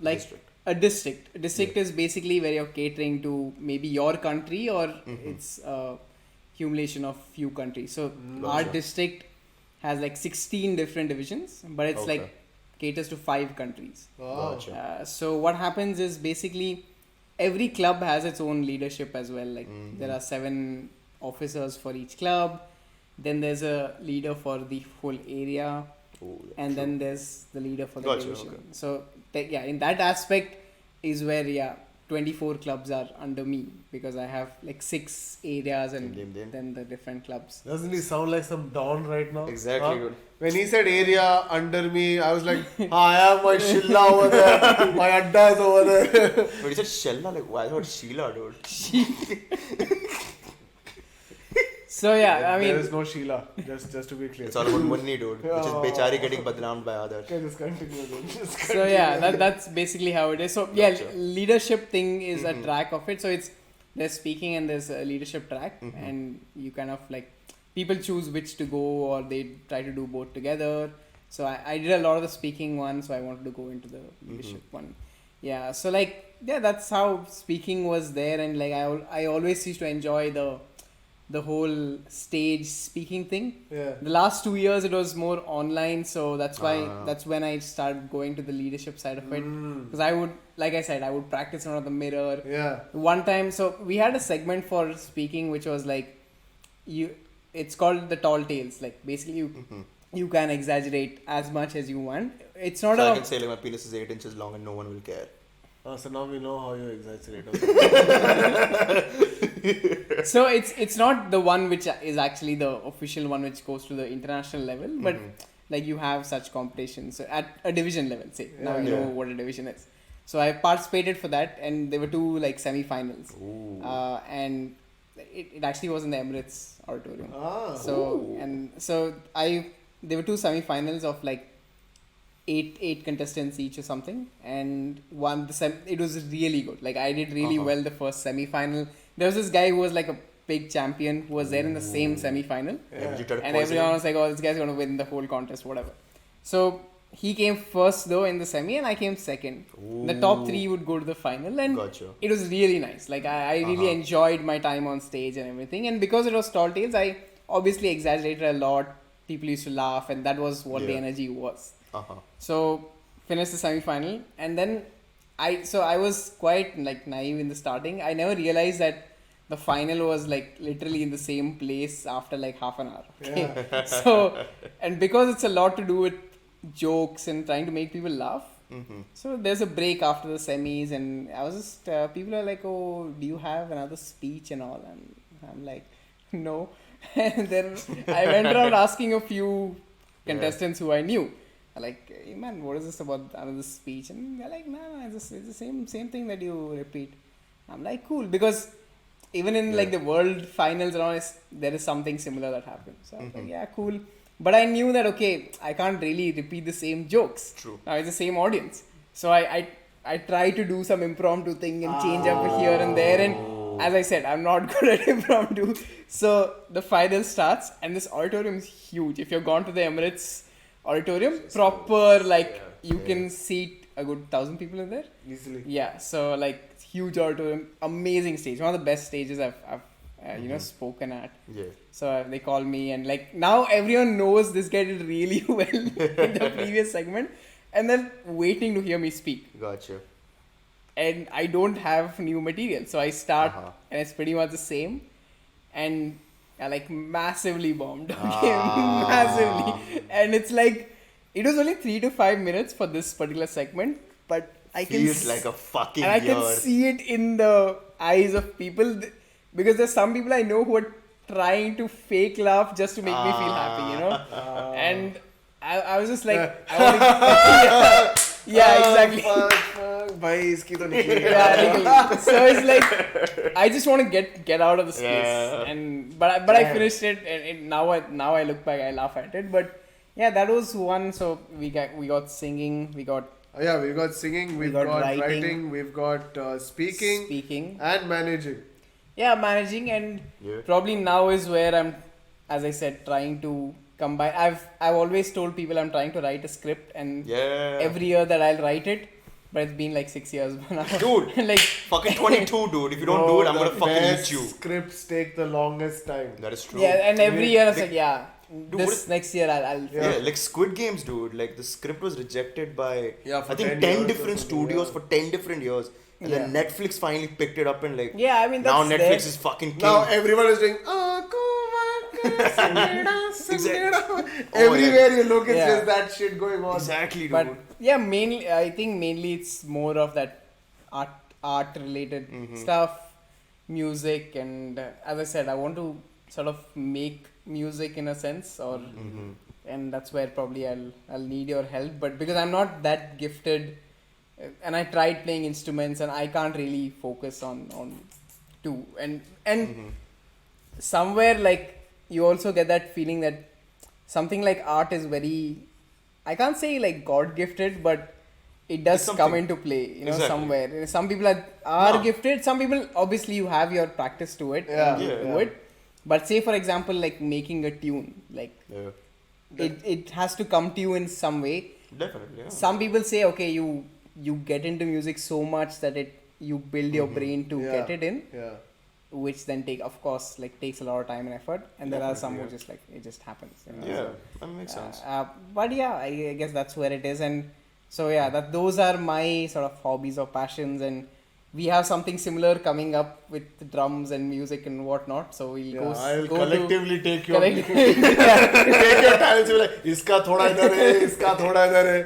like a district. A district is basically where you're catering to maybe your country or it's a accumulation of few countries. So our district has like 16 different divisions, but it's like caters to 5 countries. So what happens is basically every club has its own leadership as well. Like there are 7 officers for each club. Then there's a leader for the whole area. And then there's the leader for the division. So in that aspect is where 24 clubs are under me because I have like 6 areas and then the different clubs. Doesn't he sound like some Don right now? Exactly. Huh? When he said area under me, I was like, I have my Shilla over there, my Adda is over there. But he said Shilla, like why not Sheila, dude? So I mean, there is no Sheila. Just to be clear, it's all about money, dude. Which is Bechari getting badnamed by others. Okay, just continue. So that's basically how it is. So leadership thing is a track of it. So there's speaking and there's a leadership track, and you kind of like people choose which to go or they try to do both together. So I did a lot of the speaking one, so I wanted to go into the leadership one. Yeah. So that's how speaking was there, and like I always used to enjoy the whole stage speaking thing. The last 2 years it was more online, so that's when I started going to the leadership side of it, because I would, like I said, I would practice in front of the mirror. One time, so we had a segment for speaking which was like it's called the tall tales. Like basically you can exaggerate as much as you want. It's not I can say like my penis is 8 inches long and no one will care. So now we know how you exaggerate. So it's not the one which is actually the official one which goes to the international level, but like you have such competitions at a division level. Say now you know what a division is. So I participated for that, and there were 2 like semi-finals, and it actually was in the Emirates auditorium. So there were 2 semi-finals of like eight contestants each or something, and it was really good. Like I did really well the first semi-final. There was this guy who was like a big champion who was there in the same semi-final, and everyone was like, "Oh, this guy's gonna win the whole contest, whatever." So he came first though in the semi, and I came second. The top 3 would go to the final, and it was really nice. Like I really enjoyed my time on stage and everything. And because it was Tall Tales, I obviously exaggerated a lot. People used to laugh, and that was what the energy was. So finished the semi-final, and then I was quite like naive in the starting. I never realized that the final was like literally in the same place after like half an hour. Okay? So, and because it's a lot to do with jokes and trying to make people laugh, so there's a break after the semis, and I was just people are like, "Oh, do you have another speech and all?" And I'm like, "No." And then I went around asking a few contestants who I knew, like, "Hey man, what is this about another speech?" And they're like, "Nah, it's the same thing that you repeat." I'm like, "Cool," because even in like the world finals and all, there is something similar that happens. So I was like, "Yeah, cool." But I knew that okay, I can't really repeat the same jokes. True. Now it's the same audience, so I try to do some impromptu thing and change up here and there. And as I said, I'm not good at impromptu. So the final starts, and this auditorium is huge. If you've gone to the Emirates auditorium, proper like you can seat a good 1,000 people in there easily. Yeah. So like huge auditorium, amazing stage, one of the best stages I've spoken at. Yeah. So they call me, and like now everyone knows this guy did really well in the previous segment, and then waiting to hear me speak. Gotcha. And I don't have new material, so I start, and it's pretty much the same, and I like massively bombed. Okay, massively, and it's like it was only 3 to 5 minutes for this particular segment, but I can feels like a fucking and I can year. see it in the eyes of people. Because there's some people I know who are trying to fake laugh just to make me feel happy, you know? And I was just like, exactly. So it's like, I just want to get out of this place. And but I finished it, and now I look back, I laugh at it. But yeah, that was one. So we got singing, we got singing, we've got writing, we've got speaking, and managing. Yeah, managing, and probably now is where I'm, as I said, trying to combine. I've always told people I'm trying to write a script, and every year that I'll write it, but it's been like 6 years now. Dude, like fucking 22, dude. If you don't do it, I'm gonna fucking eat you. Scripts take the longest time. That is true. Yeah, and every year I was like, dude, next year I'll like Squid Games, dude. Like the script was rejected by I think 10 10 different studios for 10 different years. And then Netflix finally picked it up, and like I mean, now Netflix is fucking king. Now everyone is doing everywhere you look, it's just that shit going on. Exactly, dude. But I think mainly it's more of that art related stuff, music, and as I said, I want to sort of make music in a sense, or and that's where probably I'll need your help. But because I'm not that gifted, and I tried playing instruments, and I can't really focus on two, and somewhere like you also get that feeling that something like art is very, I can't say like God gifted, but it does come into play, you know, somewhere. Some people are gifted, some people obviously you have your practice to it, do it. But say for example like making a tune, like it has to come to you in some way. Definitely. Yeah. Some people say okay, you get into music so much that you build your brain to get it in, which then takes a lot of time and effort, and there are some who just like it just happens, you know? That makes sense. But I guess that's where it is, and so those are my sort of hobbies or passions, and we have something similar coming up with drums and music and whatnot, so we'll I'll collectively take your take your talents. You'll be like, iska thoda idhar hai, iska thoda idhar hai.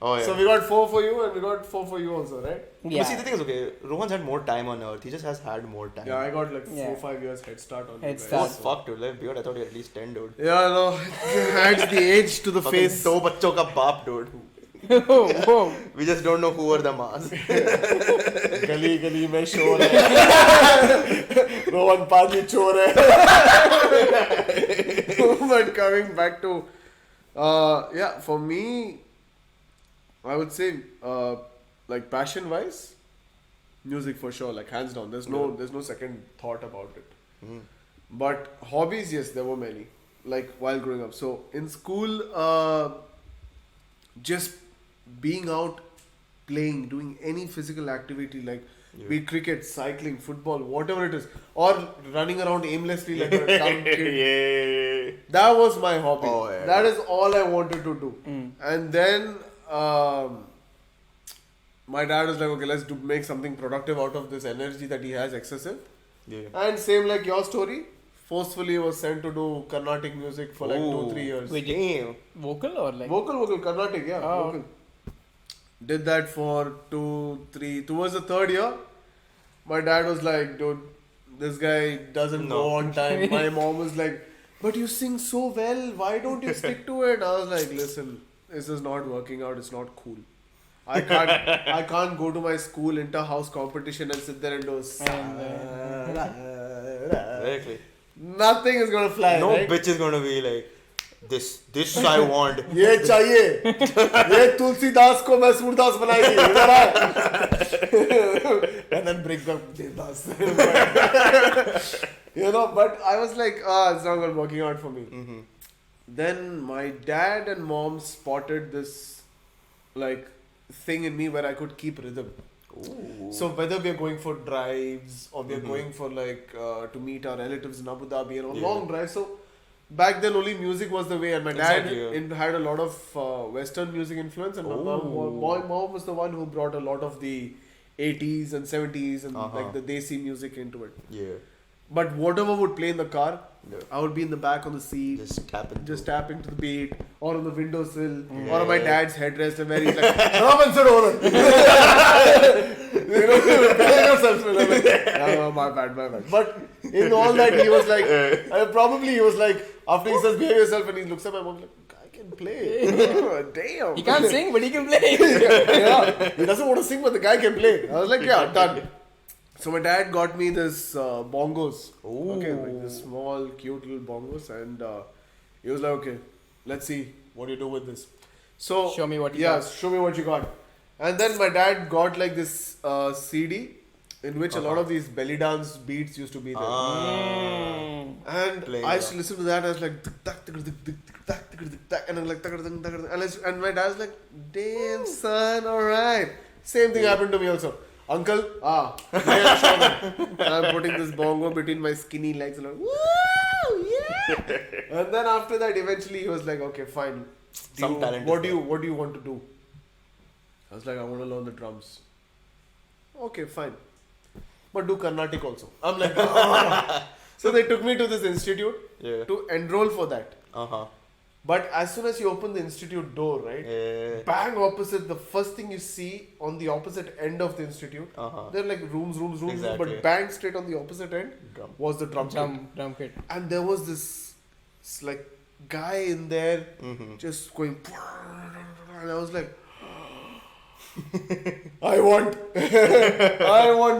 Oh, yeah. So we got 4 for you, and we got 4 for you also, right? Yeah. But see, the thing is, okay, Rohan's had more time on Earth. He just has had more time. Yeah, I got like 4-5 years head start on you guys. Oh, fuck, dude. Like, I thought you had at least 10, dude. Yeah, no. Adds the age to the face. Do bachcho ka baap, dude. We just don't know who are the mass. Gali gali mein shor hai. Rohan Pani chor hai. But coming back to, for me, I would say, like passion-wise, music for sure, like hands down. There's no second thought about it. But hobbies, yes, there were many. Like while growing up, so in school, just being out, playing, doing any physical activity, like be it cricket, cycling, football, whatever it is, or running around aimlessly like a dumb kid. That was my hobby. That is all I wanted to do. And then my dad was like, okay, let's make something productive out of this energy that he has excessive. And same like your story, forcefully was sent to do Carnatic music for like 2-3 years. Wait, damn. Vocal or like? Vocal, Carnatic, yeah. Vocal. Did that for 2-3, towards the third year, my dad was like, dude, this guy doesn't go on time. My mom was like, but you sing so well, why don't you stick to it? I was like, listen, this is not working out, it's not cool. I can't go to my school inter-house competition and sit there and do Exactly. Nothing is gonna fly. No right? bitch is gonna be like, this I want. ये चाहिए ये तुलसीदास को मैं सूरदास बनाएगी इधर आ and then bring up Devdas. But I was like, it's not gonna working out for me. Then my dad and mom spotted this like thing in me where I could keep rhythm. So whether we are going for drives or we are going for like to meet our relatives in Abu Dhabi and long drive, so back then only music was the way, and my dad had a lot of Western music influence, and my mom was the one who brought a lot of the 80s and 70s and like the Desi music into it. But whatever would play in the car, I would be in the back on the seat, just tapping to the beat, or on the windowsill, or on my dad's headrest, and where he's like, my bad. But in all that, he was like, after he says, behave yourself, and he looks at my mom like, I can play. Damn. He can't sing, but he can play. He doesn't want to sing, but the guy can play. I was like, yeah, done. So my dad got me this bongos. Okay, like this small, cute little bongos, and he was like, okay, let's see what you do with this. So show me what you got. Show me what you got. And then my dad got like this CD in which a lot of these belly dance beats used to be there. And I used to listen to that. I was like, and I'm like, and my dad's like, damn son, alright. Same thing happened to me also. Uncle, I'm putting this bongo between my skinny legs and I'm like, woo, yeah. And then after that, eventually he was like, okay, fine. What do you want to do? I was like, I want to learn the drums. Okay, fine. But do Carnatic also. I'm like, So they took me to this institute to enroll for that. But as soon as you open the institute door, right? Bang opposite, the first thing you see on the opposite end of the institute, they're like rooms, but bang straight on the opposite end was the drum kit. And there was this like guy in there just going, and I was like, I want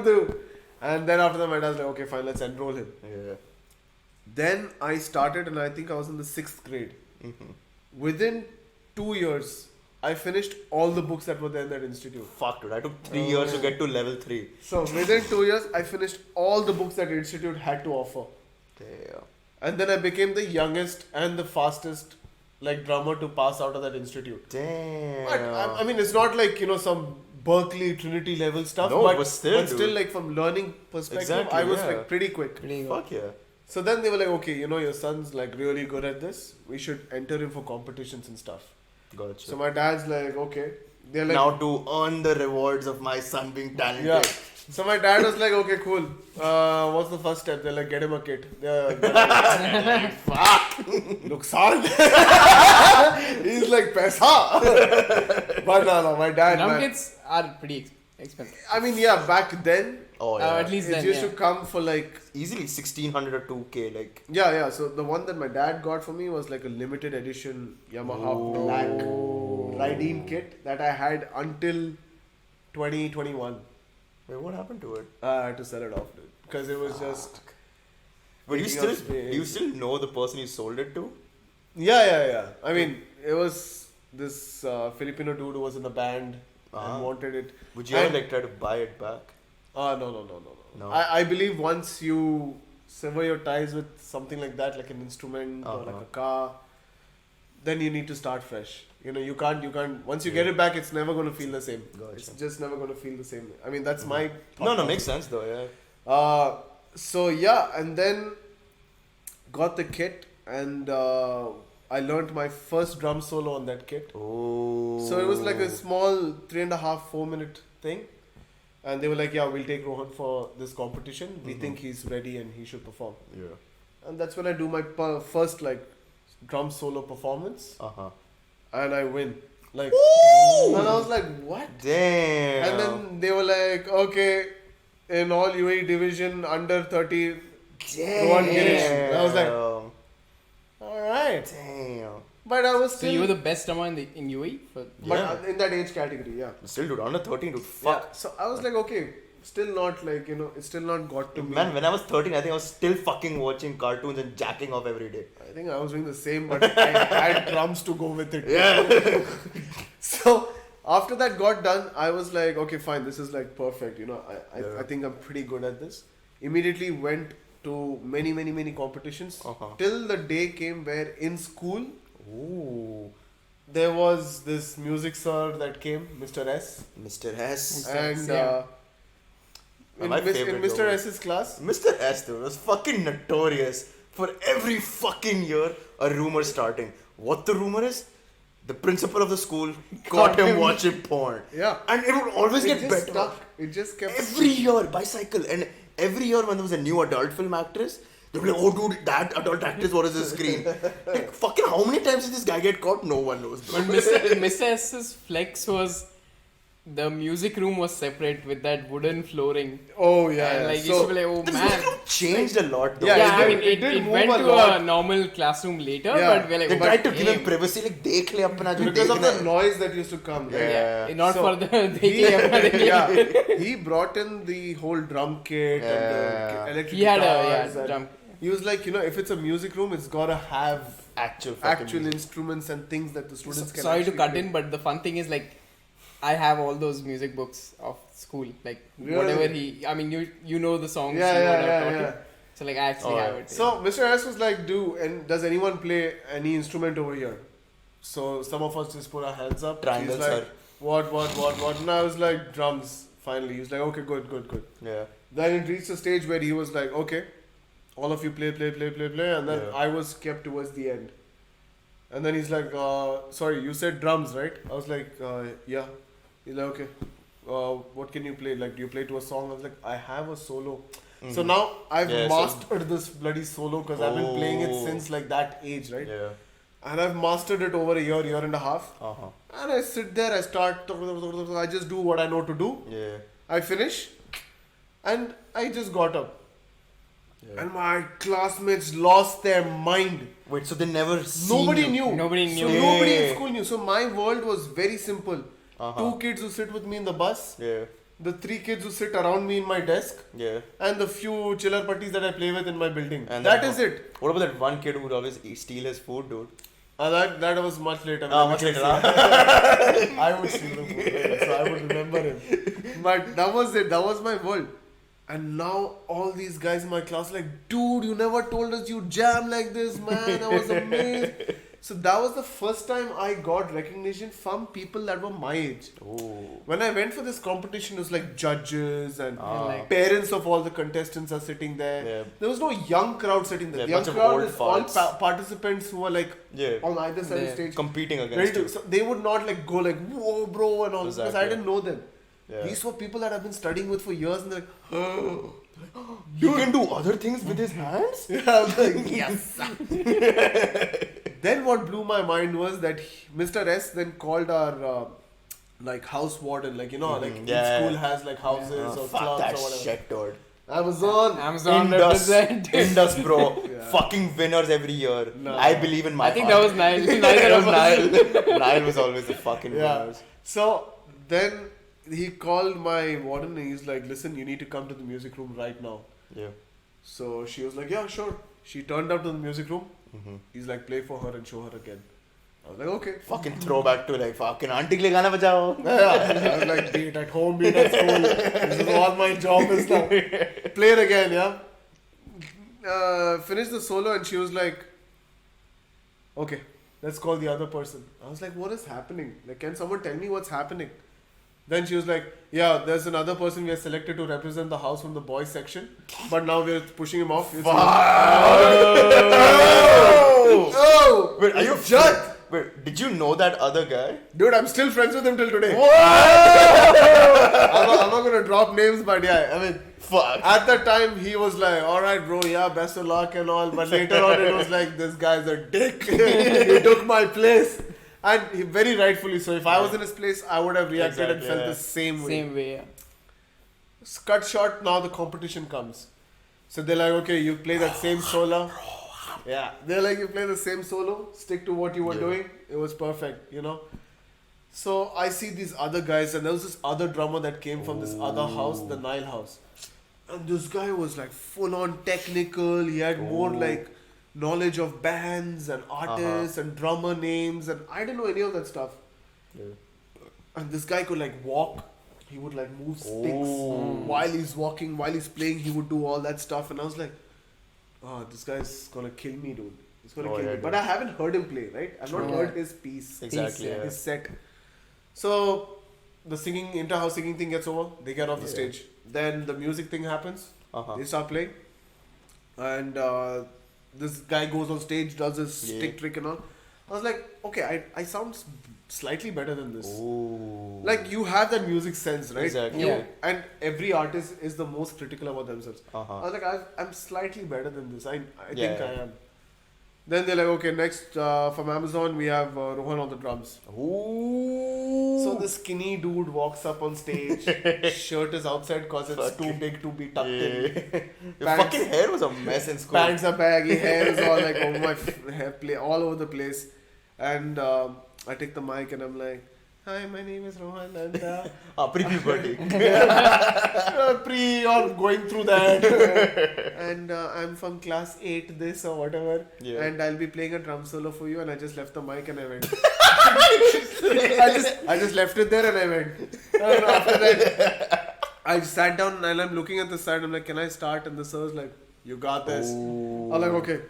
to. And then after that, my dad was like, okay, fine, let's enroll him. Then I started, and I think I was in the 6th grade. Within 2 years, I finished all the books that were there in that institute. Fuck, dude. I took 3 years to get to level 3. So within 2 years, I finished all the books that the institute had to offer. Damn. And then I became the youngest and the fastest like drummer to pass out of that institute. Damn. But, I mean, it's not like, some Berkeley, Trinity level stuff. No, but still like from learning perspective, I was like pretty quick. Fuck yeah. So then they were like, okay, your son's like really good at this. We should enter him for competitions and stuff. Gotcha. So my dad's like, okay. They're like, now to earn the rewards of my son being talented. Yeah. So my dad was like, okay, cool. What's the first step? They're like, get him a kit. Fuck. Looks hard. He's like, paisa. But no, my dad. Drum kits are pretty expensive. I mean, yeah, back then. Oh, yeah. At least it used to come for like easily 1,600 or 2K. Like. Yeah. So the one that my dad got for me was like a limited edition Yamaha black Riding kit that I had until 2021. Wait, what happened to it? I had to sell it off, dude. Because it was just. But do you still know the person you sold it to? Yeah. I mean, it was this Filipino dude who was in the band and wanted it. Would you ever like try to buy it back? No. I believe once you sever your ties with something like that, like an instrument or like a car, then you need to start fresh. You can't. Once you get it back, it's never going to feel the same. Gotcha. It's just never going to feel the same. I mean, that's my. No, makes sense though. Yeah. So yeah, and then got the kit, and I learned my first drum solo on that kit. Oh. So it was like a small 3.5-4 minute thing, and they were like, "Yeah, we'll take Rohan for this competition. We think he's ready and he should perform." Yeah. And that's when I do my first like drum solo performance. And I win. Like, and I was like, what? Damn. And then they were like, okay, in all UAE division under 30, Rohan Girish. And I was like, alright. Damn. But I was still. So you were the best drummer in UAE? But in that age category, yeah. Still, dude, under 13, dude, fuck. Yeah. So I was like, okay, still not like, it's still not got to me. Man, when I was 13, I think I was still fucking watching cartoons and jacking off every day. I think I was doing the same, but I had drums to go with it. Yeah. So after that got done, I was like, okay, fine, this is like perfect. I think I'm pretty good at this. Immediately went to many competitions till the day came where in school, there was this music sir that came, Mr. S. Mr. S. And in Mr. S's class, Mr. S, dude, was fucking notorious. For every fucking year, a rumor starting. What the rumor is? The principal of the school caught him watching porn. Yeah. And it would always get better. Stuck. It just kept every year, bicycle. And every year when there was a new adult film actress, they'd be like, oh dude, that adult actress was on the screen. Like, fucking how many times did this guy get caught? No one knows. But Mr. S's flex was, the music room was separate with that wooden flooring. Oh yeah. And like, So, used to be like, oh the man. music room changed a lot though. Yeah, I mean, it did it move went a to lot. a normal classroom later, Yeah. but we're like, They oh, tried to but give hey. him privacy, like, dekh le apna jo because of dekhna the hai. noise that used to come. Right? Yeah. Not So, for the he brought in the whole drum kit and the electric He had guitars a and drum. he was like, if it's a music room, it's gotta have Actual instruments and things that the students can. Sorry to actually cut play. in, but the fun thing is like, I have all those music books of school, like Really? whatever you know the songs. Yeah, you yeah, would have yeah, taught yeah. you. So like I actually have it. So Mr. S was like, does anyone play any instrument over here? So some of us just put our hands up. Triangle, He's like, sir. What? And I was like, drums. Finally, he was like, okay, good. Yeah. Then it reached a stage where he was like, okay, all of you play, and then I was kept towards the end. And then he's like, sorry, you said drums, right? I was like, yeah. He's like, okay, what can you play? Like, do you play to a song? I was like, I have a solo. So now I've mastered this bloody solo because I've been playing it since like that age, right? Yeah. And I've mastered it over a year and a half. And I sit there, I just do what I know to do. Yeah. I finish, and I just got up. Yeah. And my classmates lost their mind. Wait, so they never Nobody knew. Nobody knew. So nobody in school knew. So my world was very simple. 2 kids who sit with me in the bus. Yeah. The 3 kids who sit around me in my desk. Yeah. And the few chiller putties that I play with in my building. And that is it. What about that one kid who would always steal his food, dude? That was much later. Much later. I would steal the food later, so I would remember him. But that was it. That was my world. And now all these guys in my class are like, dude, you never told us you jam like this, man. I was amazed. So that was the first time I got recognition from people that were my age. Oh. When I went for this competition, it was like judges and like parents of all the contestants are sitting there. Yeah. There was no young crowd sitting there. Yeah, The young bunch of crowd old is all farts. participants who are like on either side of the stage. Competing Ready against to, you. so they would not like go like, whoa, bro, and all this because I Exactly. didn't know them. Yeah. These were people that I've been studying with for years, and they're like, oh. You can do other things with his hands? Yeah, I'm like, yes. Then what blew my mind was that Mr. S then called our like house warden, like like each school has like houses or Fuck clubs that or whatever. shit, dude. Amazon Indus, represent. Indus, bro. Fucking winners every year. No. I believe in my I think heart. that was Nile. That Neither was of us. Nile. Nile was always the fucking winners. So then he called my warden and he's like, listen, you need to come to the music room right now. Yeah. So she was like, yeah, sure. She turned up to the music room. He's like, play for her and show her again. I was like, okay. Fucking throwback to like fucking auntie ke liye gana bajao. Yeah. I was like, be it at home, be it at school. This is all my job is now. Play it again, yeah. Finished the solo and she was like, okay, let's call the other person. I was like, what is happening? Like, can someone tell me what's happening? Then she was like, yeah, there's another person we have selected to represent the house from the boys section, but now we're pushing him off. Oh! Wait, are you judged? Wait, did you know that other guy? Dude, I'm still friends with him till today. I'm not gonna drop names, but yeah, I mean, fuck. At that time, he was like, alright, bro, yeah, best of luck and all, but later on, it was like, this guy's a dick. He took my place. And very rightfully so. If I was in his place, I would have reacted and felt the same way. Same way, yeah. Cut short, now the competition comes. So they're like, okay, you play that same solo. Yeah. They're like, you play the same solo, stick to what you were doing. It was perfect, you know. So I see these other guys, and there was this other drummer that came from this other house, the Nile house. And this guy was like full on technical. He had more like knowledge of bands and artists and drummer names, and I didn't know any of that stuff. Yeah. And this guy could like walk. He would like move sticks while he's walking, while he's playing. He would do all that stuff, and I was like, "Oh, this guy's gonna kill me, dude. He's gonna kill me." But I haven't heard him play, right? I've not heard his piece, his set. So the singing, inter-house singing thing gets over. They get off the stage. Then the music thing happens. They start playing, and this guy goes on stage, does his stick trick and all. I was like, okay, I sound slightly better than this. Ooh. Like, you have that music sense, right? Exactly. Yeah. And every artist is the most critical about themselves. I was like, I'm slightly better than this. I think I am. Then they're like, okay, next from Amazon, we have Rohan on the drums. Ooh. So the skinny dude walks up on stage. Shirt is outside because it's too big to be tucked in. Your fucking hair was a mess in school. Pants are baggy, hair is all like over my hair all over the place. And I take the mic and I'm like, hi, my name is Rohan and pre-puberty. Or going through that. And I'm from class 8 this or whatever. Yeah. And I'll be playing a drum solo for you, and I just left the mic and I went. I just left it there and I went. And after that, I sat down and I'm looking at the side. I'm like, can I start? And the sir's like, you got this. I'm like, okay.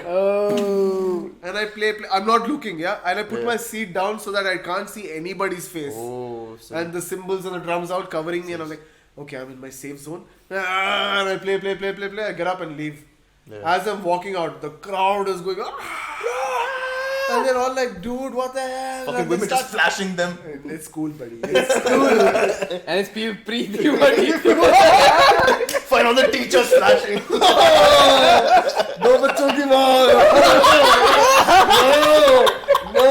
Oh. And I play. I'm not looking, yeah. And I put my seat down so that I can't see anybody's face. Oh, and the cymbals and the drums out covering me. And I'm like, okay, I'm in my safe zone. And I play. I get up and leave. Yeah. As I'm walking out, the crowd is going. And they're all like, dude, what the hell? Fucking women just flashing them. It's cool, buddy. It's cool. And it's pre-puberty. Find all the teachers flashing. No, bachon ki maan. No.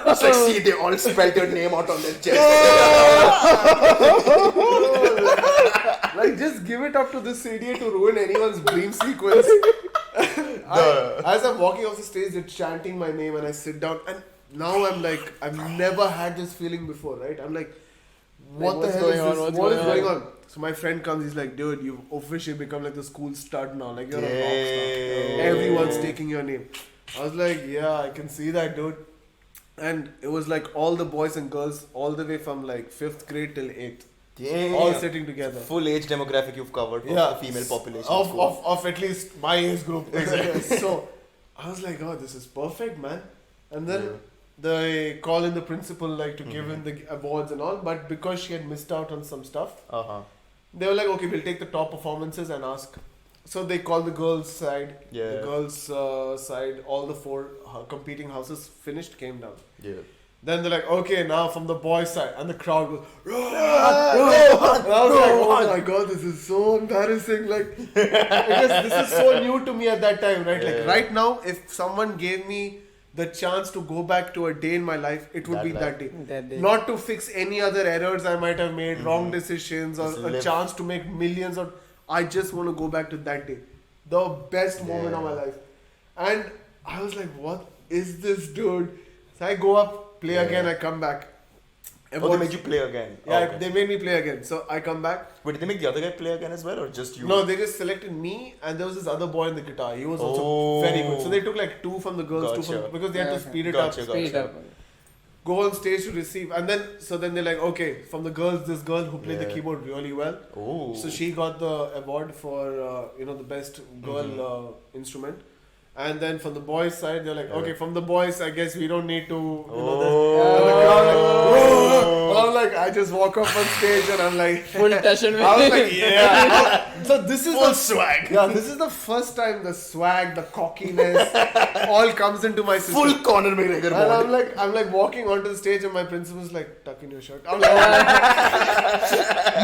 It's like, see, they all spelled your name out on their chest. Like, just give it up to this idiot to ruin anyone's dream sequence. As I'm walking off the stage, they're chanting my name and I sit down, and now I'm like, I've never had this feeling before, right? I'm like, what the hell is this? What is going on? So my friend comes, he's like, dude, you've officially become like the school stud now. Like, you're a rock star. Everyone's taking your name. I was like, yeah, I can see that, dude. And it was like all the boys and girls, all the way from like 5th grade till 8th. Damn. All sitting together. Full age demographic you've covered for the female population. Of at least my age group. So I was like, oh, this is perfect, man. And then they call in the principal like to give him the awards and all, but because she had missed out on some stuff, they were like, okay, we'll take the top performances and ask. So they called the girls' side. Yeah. The girls' side, all the 4 competing houses finished, came down. Yeah. Then they're like, okay, now from the boys' side. And the crowd goes, Rohan! And I was like, oh my god, this is so embarrassing. Like, because this is so new to me at that time, right? Yeah. Like, right now, if someone gave me the chance to go back to a day in my life, it would be that day. Not to fix any other errors I might have made, wrong decisions, or a chance to make millions. Or I just want to go back to that day. The best moment of my life. And I was like, what is this, dude? So I go up, play again, I come back. Oh, they made you play again. Yeah, okay. They made me play again. So I come back. Wait, did they make the other guy play again as well, or just you? No, they just selected me, and there was this other boy on the guitar. He was also very good. So they took like 2 from the girls, 2 from because they had to speed it up. Speed it up. Go on stage to receive, and then they're like, okay, from the girls, this girl who played the keyboard really well. Oh. So she got the award for the best girl instrument. And then from the boys' side, they're like, okay, from the boys, I guess we don't need to. And I'm like, I just walk up on stage and I'm like, full tension. I was like, yeah. So this is full swag. Yeah, this is the first time the swag, the cockiness, all comes into my system. Full Conor McGregor mode. And I'm like walking onto the stage and my principal's like, tuck in your shirt. I'm like,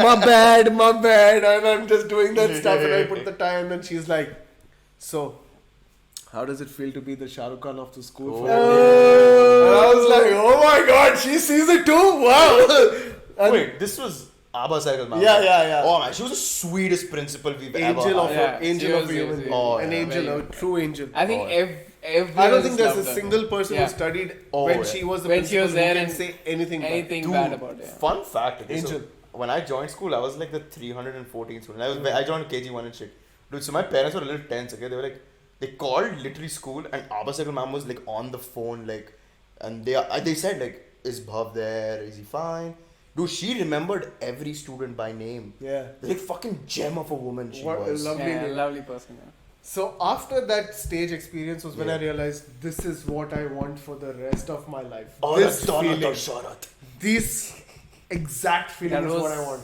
my bad. And I'm just doing that stuff and I put the tie and then she's like, so, how does it feel to be the Shah Rukh Khan of the school? And I was like, oh my god, she sees it too? Wow. Wait, this was Abba Cycle ma'am. Yeah. Oh man, she was the sweetest principal we've ever had. Angel of a human being. An angel, a true angel. I think I don't think there's a single person who studied when she was the principal who can say anything bad about it. Fun fact, okay, angel. So when I joined school, I was like the 314th student. I joined KG1 and shit. Dude, so my parents were a little tense, okay? They were like, they called literally school and Abba Cycle ma'am was like on the phone, like, and they said like, is Bhav there? Is he fine? Dude, she remembered every student by name. Yeah. Like fucking gem of a woman she was. Lovely person. Yeah. So after that stage experience was when I realized this is what I want for the rest of my life. This feeling. This exact feeling is what I want.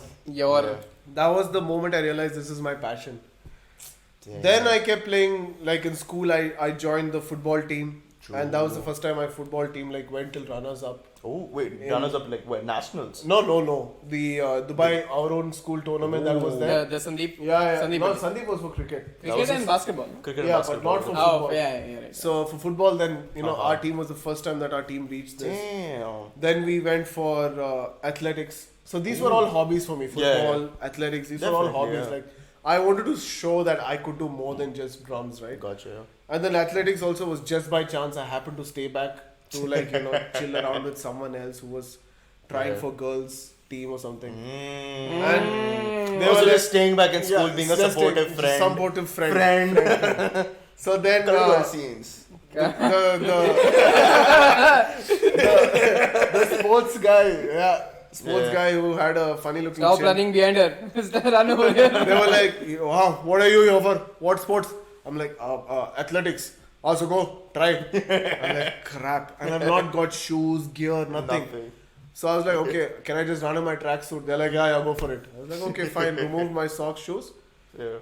That was the moment I realized this is my passion. Yeah. Then I kept playing, like in school I joined the football team. True. And that was the first time my football team like went till runners up. Oh wait, runners up like where? Nationals? No. The Dubai our own school tournament that was there. The Sandeep. Yeah. Sandeep was for cricket. Cricket and basketball. Cricket and basketball. But not for football. Right. So for football, then our team was the first time that our team reached this. Damn. Then we went for athletics. So these were all hobbies for me. Football, athletics. These were all hobbies. Like I wanted to show that I could do more than just drums, right? Gotcha. Yeah. And then athletics also was just by chance. I happened to stay back to like chill around with someone else who was trying for girls team or something. And they were just staying back in school, being a supportive friend. Supportive friend. So then the sports guy, sports guy who had a funny looking Stop running behind her. Run over here. They were like, wow, what are you here for? What sports? I'm like, athletics. Also go, try. I'm like, crap. And I've not got shoes, gear, nothing. So I was like, okay, can I just run in my tracksuit? They're like, yeah, go for it. I was like, okay, fine. Removed my socks, shoes.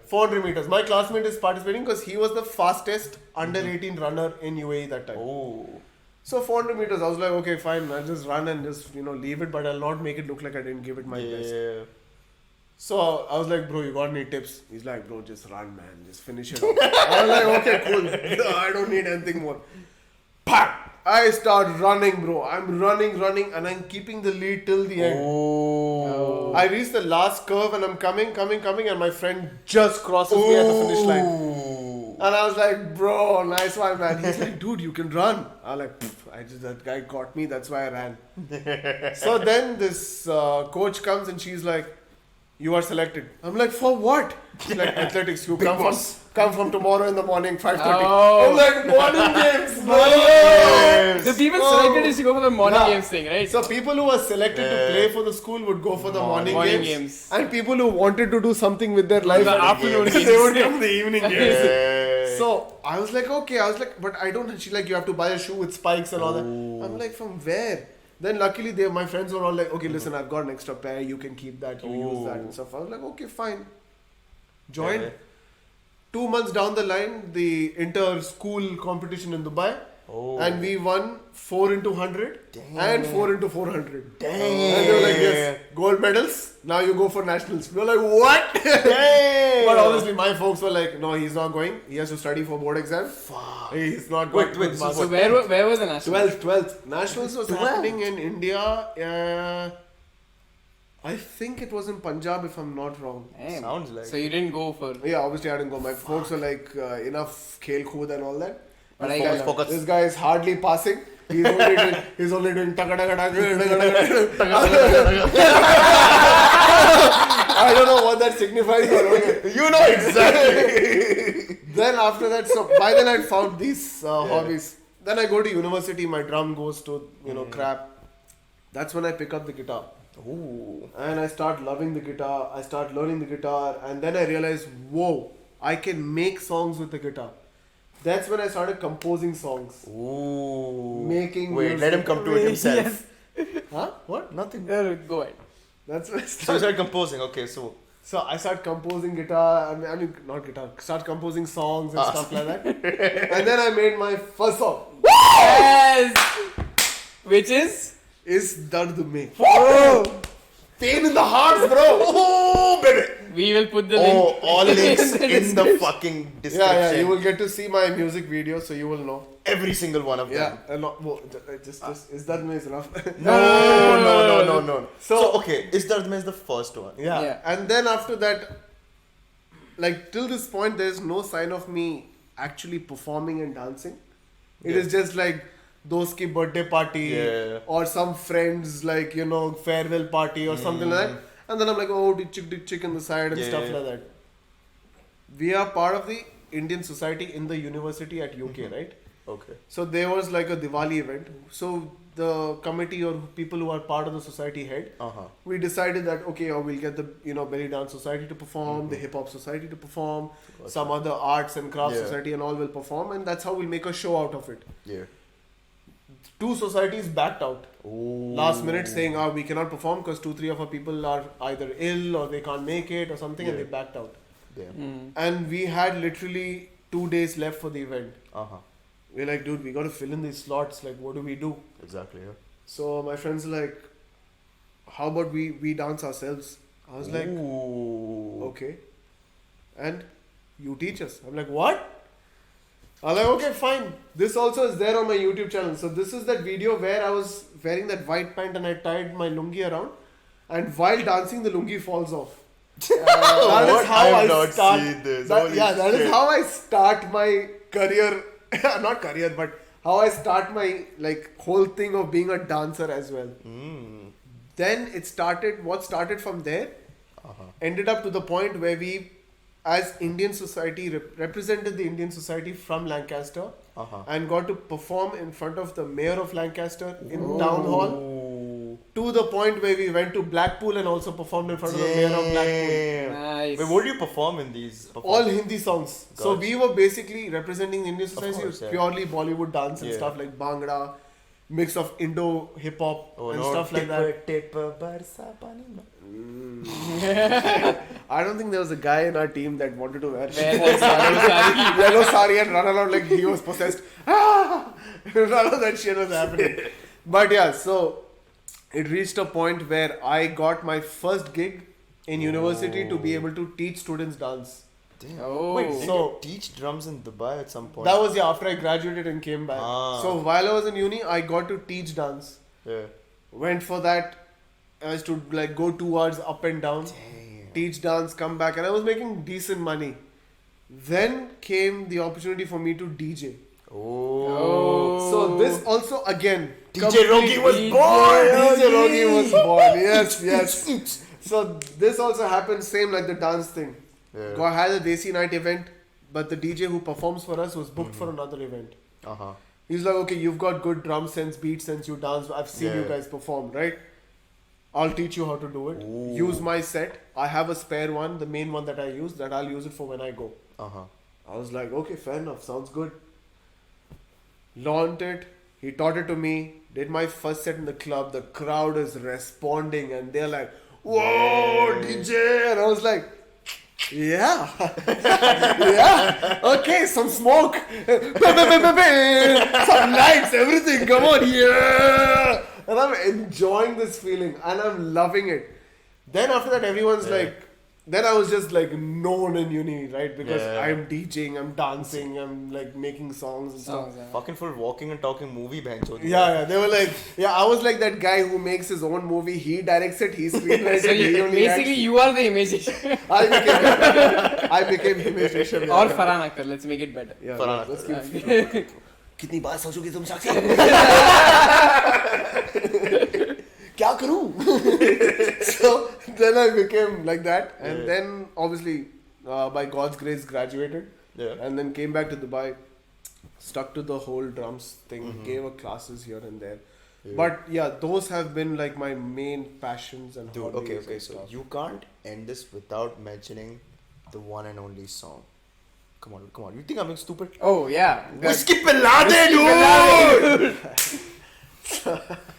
400 meters. My classmate is participating because he was the fastest under 18 runner in UAE that time. Oh. So 400 meters, I was like, okay, fine. I'll just run and just leave it, but I'll not make it look like I didn't give it my best. So I was like, bro, you got any tips? He's like, bro, just run, man. Just finish it off. I was like, okay, cool. I don't need anything more. Pack! I start running, bro. I'm running, and I'm keeping the lead till the end. Oh. I reach the last curve and I'm coming, and my friend just crosses me at the finish line. And I was like, bro, nice one, man. He's like, dude, you can run. I'm like, that guy caught me, that's why I ran. So then this coach comes and she's like, you are selected. I'm like, for what? She's like, athletics. You come from tomorrow in the morning, 5:30. Oh. I'm like, morning games. The people selected is to go for the morning games thing, right? So people who were selected to play for the school would go for the morning games. And people who wanted to do something with their life, the afternoon games. They would come the evening games. So I was like, okay. But I don't. She's like, you have to buy a shoe with spikes and all that. I'm like, from where? Then luckily my friends were all like, okay, listen, I've got an extra pair, you can keep that, you use that and stuff. I was like, okay, fine. Joined. 2 months down the line, the inter-school competition in Dubai. And we won 4 into 100 and 4 into 400. Damn. And they were like, yes, gold medals. Now you go for nationals. We were like, what? Damn. But obviously my folks were like, no, he's not going. He has to study for board exam. Fuck. He's not going. So where was the nationals? 12th. Nationals was happening in India. I think it was in Punjab if I'm not wrong. Damn. Sounds like. So you didn't go for... Yeah, obviously I didn't go. My folks were like, enough khel khood and all that. But this guy is hardly passing. He's only doing I don't know what that signifies. You know exactly. Then after that, so by then I'd found these hobbies. Then I go to university, my drum goes to, crap. That's when I pick up the guitar. Ooh. And I start loving the guitar, I start learning the guitar, and then I realized, whoa, I can make songs with the guitar. That's when I started composing songs. Ooh. Making Wait, music. let him come to it himself. Huh? What? Nothing. Go ahead. That's when I So you started. started composing, okay, so. So I start composing guitar, I mean not guitar, start composing songs and stuff like that. And then I made my first song. Yes! Which is? Dard Mein. Oh! Pain in the heart, bro. Oh, baby. We will put the link. All links in the fucking description. Yeah, you will get to see my music video, so you will know. Every single one of them. Yeah, just is Dard Mein is enough? No. So okay, Is Dard Mein is the first one. Yeah. And then after that, like till this point, there's no sign of me actually performing and dancing. It is just like those ki birthday party or some friends like farewell party or something like that. And then I'm like, oh, dick chick in the side and stuff like that. We are part of the Indian society in the university at UK, right? Okay. So there was like a Diwali event. So the committee or people who are part of the society head, we decided that we'll get the belly dance society to perform, the hip hop society to perform, some other arts and crafts society and all will perform, and that's how we'll make a show out of it. Yeah. 2 societies backed out. Ooh. Last minute saying, we cannot perform because 2-3 of our people are either ill or they can't make it or something, and they backed out. Yeah. And we had literally 2 days left for the event. We're like, dude, we got to fill in these slots. Like, what do we do? Exactly. Yeah. So my friends are like, how about we dance ourselves? I was like, okay. And you teach us. I'm like, what? I'm like, okay, fine. This also is there on my YouTube channel. So this is that video where I was wearing that white pant and I tied my lungi around. And while dancing, the lungi falls off. That is how I start. That is how I start my career. Not career, but how I start my whole thing of being a dancer as well. Then it started. What started from there ended up to the point where we, as Indian society, represented the Indian society from Lancaster and got to perform in front of the mayor of Lancaster in town hall. To the point where we went to Blackpool and also performed in front of the mayor of Blackpool. Nice. Wait, what do you perform in these? All Hindi songs. So we were basically representing the Indian society. It was purely Bollywood dance and stuff like Bhangra, mix of Indo hip hop and stuff like that. I don't think there was a guy in our team that wanted to wear yellow sari and run around like he was possessed. None of that shit was happening. But yeah, so it reached a point where I got my first gig in university to be able to teach students dance. Damn. Wait, did you teach drums in Dubai at some point? That was after I graduated and came back. So while I was in uni, I got to teach dance. Yeah. Went for that. I used to go 2 hours up and down, teach dance, come back, and I was making decent money. Then came the opportunity for me to DJ. So this also again, DJ Rogi was born. DJ Rogi was born. Yes. So this also happened same like the dance thing. I had a Desi night event, but the DJ who performs for us was booked for another event. He's like, okay, you've got good drum sense, beat sense, you dance. I've seen you guys perform, right? I'll teach you how to do it. Use my set. I have a spare one, the main one that I use, that I'll use it for when I go. I was like, okay, fair enough, sounds good. Launched it. He taught it to me. Did my first set in the club. The crowd is responding and they're like, whoa, DJ. And I was like, yeah. Okay, some smoke. Some lights, everything. Come on, yeah. And I'm enjoying this feeling and I'm loving it. Then after that, everyone's like, then I was just known in uni, right? Because I'm DJing, I'm dancing, I'm making songs and stuff. Fucking full walking and talking movie bench. They were like, I was like that guy who makes his own movie. He directs it, he screenwrites So you are the image. I became image. Or Farhan Akhtar, let's make it better. Let's keep कितनी बार सोचोगे तुम साक्षी? क्या करूं? So then I became like that, and then obviously by God's grace graduated, and then came back to Dubai, stuck to the whole drums thing, gave classes here and there. But yeah, those have been like my main passions and Dude, hobbies. okay, so you can't end this without mentioning the one and only song. Come on. You think I'm being stupid? Oh yeah. Whiskey Pilade, dude!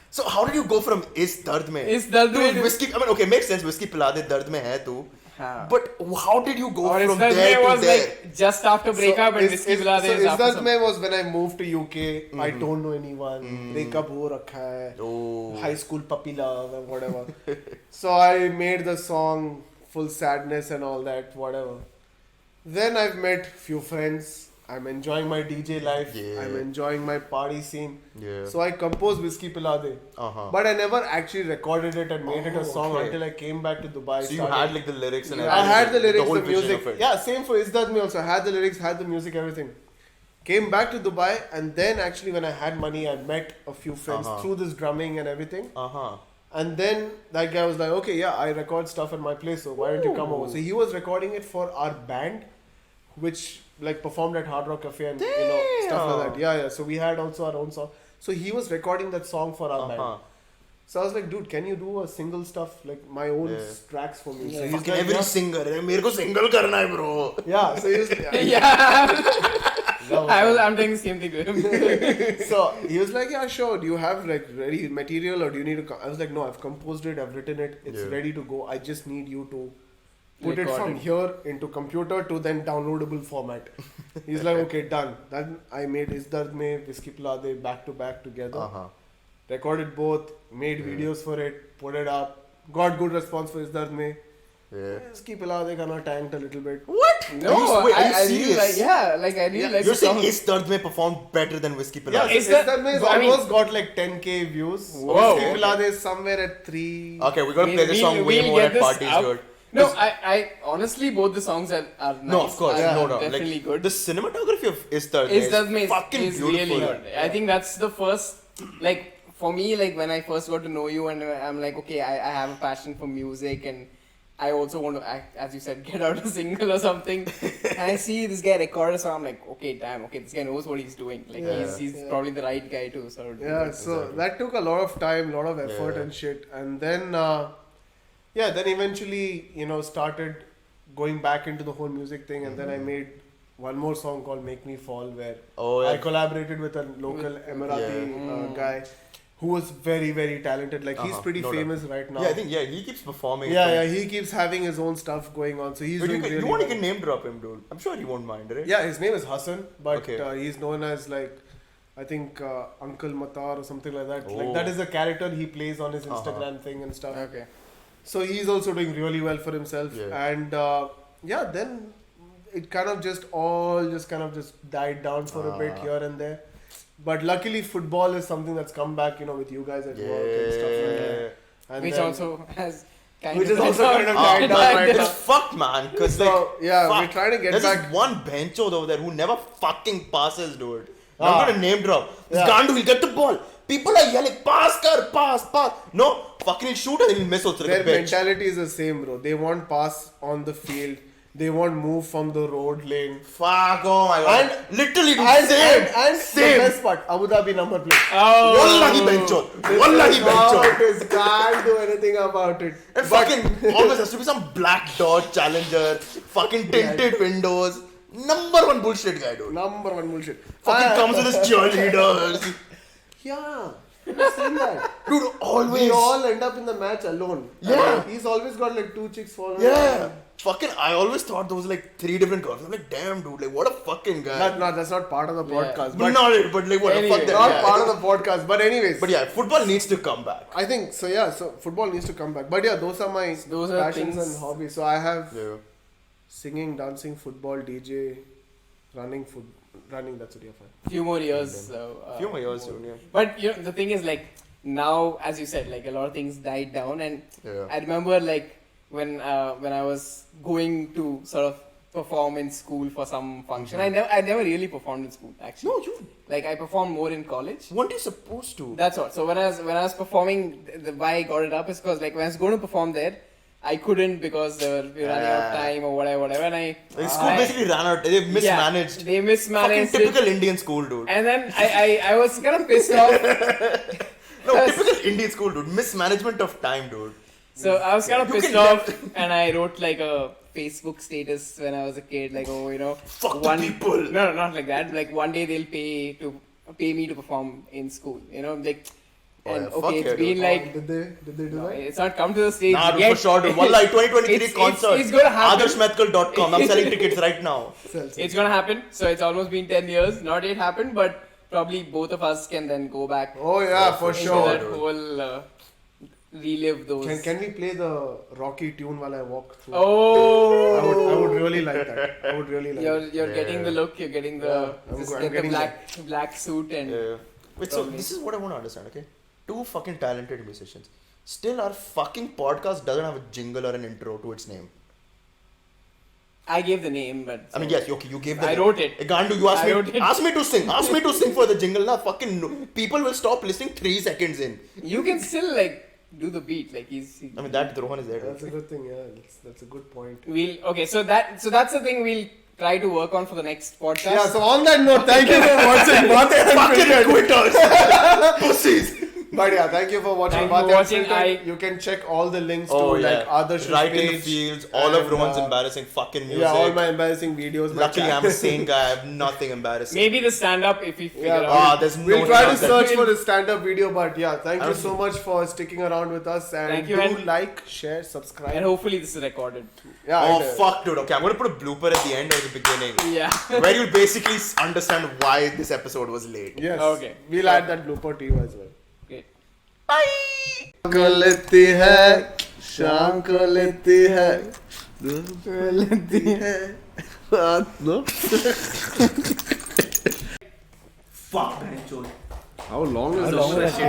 So how did you go from Is Dard Mein? Is Dard Mein? Dude, Whiskey, I mean, okay, makes sense. Whiskey Pilade Dard Mein hai tu. But how did you go or from there to was there? Like just after breakup and Whiskey Pilade is after Is Dard Mein was when I moved to UK. I don't know anyone. Breakup ho rakha hai. High school puppy love and whatever. So I made the song full sadness and all that, whatever. Then I've met few friends. I'm enjoying my DJ life. I'm enjoying my party scene. So I composed Whiskey Pilade. But I never actually recorded it and made it a song until I came back to Dubai. So you had like the lyrics and everything. I had the lyrics, the the music. Yeah, same for Is Dard Mein also. I had the lyrics, had the music, everything. Came back to Dubai, and then actually when I had money, I met a few friends through this drumming and everything. And then that guy was like, okay, yeah, I record stuff at my place, so why don't you come over? So he was recording it for our band, which like performed at Hard Rock Cafe and stuff like that. Yeah. So we had also our own song. So he was recording that song for our band. So I was like, dude, can you do a single stuff like my own tracks for me? So he's fucking like, every singer, मेरे को single करना है bro. Yeah. So he was I'm doing the same thing to him. So he was like, yeah, sure. Do you have like ready material or do you need to? I was like, no, I've composed it, I've written it, it's ready to go. I just need you to put it from here into computer to then downloadable format. He's like, okay, done. Then I made Is Dard Mein, Whiskey Pilade back to back together. Recorded both, made videos for it, put it up, got good response for Is Dard Mein. Whiskey Pilade kind of tanked a little bit. What? No, are you I serious? really like, I really like You're the saying song. Is Dard Mein performed better than Whiskey Pilade? Yeah, Is Dard Mein almost got like 10k views. Whoa. Whiskey Pilade is somewhere at 3. Okay, we're gonna play the song way more at parties, dude. No, I honestly both the songs are nice. No, of course, no, definitely like, good. The cinematography of Is Dard Mein is fucking beautiful. Really good. I think that's the first, like for me, like when I first got to know you and I'm like, okay, I have a passion for music and I also want to act, as you said, get out a single or something. And I see this guy record a song, I'm like, okay, this guy knows what he's doing. Like he's probably the right guy to sort of do that. So that took a lot of time, a lot of effort and shit. And then then eventually, started going back into the whole music thing. And then I made one more song called Make Me Fall, where I collaborated with a local Emirati guy who was very, very talented. Like he's pretty famous right now. Yeah, I think he keeps performing. He keeps having his own stuff going on. So he's doing really well. You can name drop him, dude. I'm sure he won't mind, right? Yeah, his name is Hassan, but he's known as like, I think Uncle Matar or something like that. Like that is a character he plays on his Instagram thing and stuff. Okay. So he's also doing really well for himself. And then it kind of just died down for a bit here and there. But luckily football is something that's come back, with you guys at work and stuff like that. And which also has kind which of is also kind of died down right now. It's fucked, man. Cause So, we're trying to get There's back. this one bencho over there who never fucking passes, dude. I'm gonna name drop. This Gandu will get the ball. People are yelling, pass. No, fucking shoot and he'll miss also like Their a bitch. mentality is the same, bro. They want pass on the field. They want move from the road lane. Fuck, oh my god. And literally, dude, And same. the best part, Abu Dhabi number plate. Wallahi bencho. Can't do anything about it. And fucking always has to be some black Dodge Challenger, fucking tinted windows. Number one bullshit guy, dude. Number one bullshit. Fucking comes with his cheerleaders. Yeah. I've seen that. Dude, always. We all end up in the match alone. Yeah. He's always got like 2 chicks following. Yeah. Fucking, I always thought there was like 3 different girls. I'm like, damn, dude, like, what a fucking guy. That's not part of the podcast. But like, what anyway, fuck that. Not part of the podcast. But anyways. But yeah, football needs to come back. I think so. Yeah. So football needs to come back. But yeah, those are my passions and hobbies. So I have singing, dancing, football, DJ, running. That's what you have. Few more years. Few more years soon, yeah. But the thing is, like now, as you said, like a lot of things died down, and I remember like when I was going to sort of perform in school for some function. I never really performed in school actually. No, you. Like I performed more in college. Weren't you supposed to? That's all. So when I was performing, why I got it up is because like when I was going to perform there, I couldn't because we were running out of time or whatever. And school basically ran out. They mismanaged. Yeah, they mismanaged. Fucking typical Indian school, dude. And then I was kind of pissed off. Typical Indian school, dude. Mismanagement of time, dude. So I was kind of pissed off, and I wrote like a Facebook status when I was a kid, like, oh, fuck the people. No, not like that. Like one day they'll pay me to perform in school, like. And it's been like. Did they do that? It's not come to the stage. Nah, dude, for sure, dude. Wallahi, 2023 concert. It's gonna happen. AdarshMedical.com. I'm selling tickets right now. It's gonna happen. So it's almost been 10 years. Not yet happened, but probably both of us can then go back. Oh yeah, for sure. That whole relive those. Can we play the Rocky tune while I walk through? Oh, I would really like that. I would really like. You're getting the look. You're getting the getting black suit and. Wait, so this is what I want to understand. Okay, two fucking talented musicians. Still, our fucking podcast doesn't have a jingle or an intro to its name. I gave the name, but I mean, yes, okay, you gave the name. I wrote it. Gandu, you asked me to sing. Ask me to sing for the jingle. Nah, fucking no. People will stop listening 3 seconds in. You can still do the beat, I mean, that Rohan is there. That's a good thing. Yeah, that's a good point. So that's the thing we'll try to work on for the next podcast. Yeah. So on that note, thank you for watching Baatein Unfiltered. Fucking quitters, pussies. But yeah, thank you for watching Baatein Unfiltered. You can check all the links to Adarsh's right page. in the fields, all of Rohan's embarrassing fucking music. Yeah, all my embarrassing videos. Luckily, I'm a sane guy. I have nothing embarrassing. Maybe the stand-up if we figure out. We'll try to search for the stand-up video. But yeah, thank you so much for sticking around with us. And do like, share, subscribe. And hopefully this is recorded. Yeah. Fuck, dude. Okay, I'm gonna put a blooper at the end or the beginning. Yeah. Where you'll basically understand why this episode was late. Yes. Okay. We'll add that blooper to you as well. Great. Bye. को लेती है शाम को लेती है लेती है no Fuck, man. how long is that shit?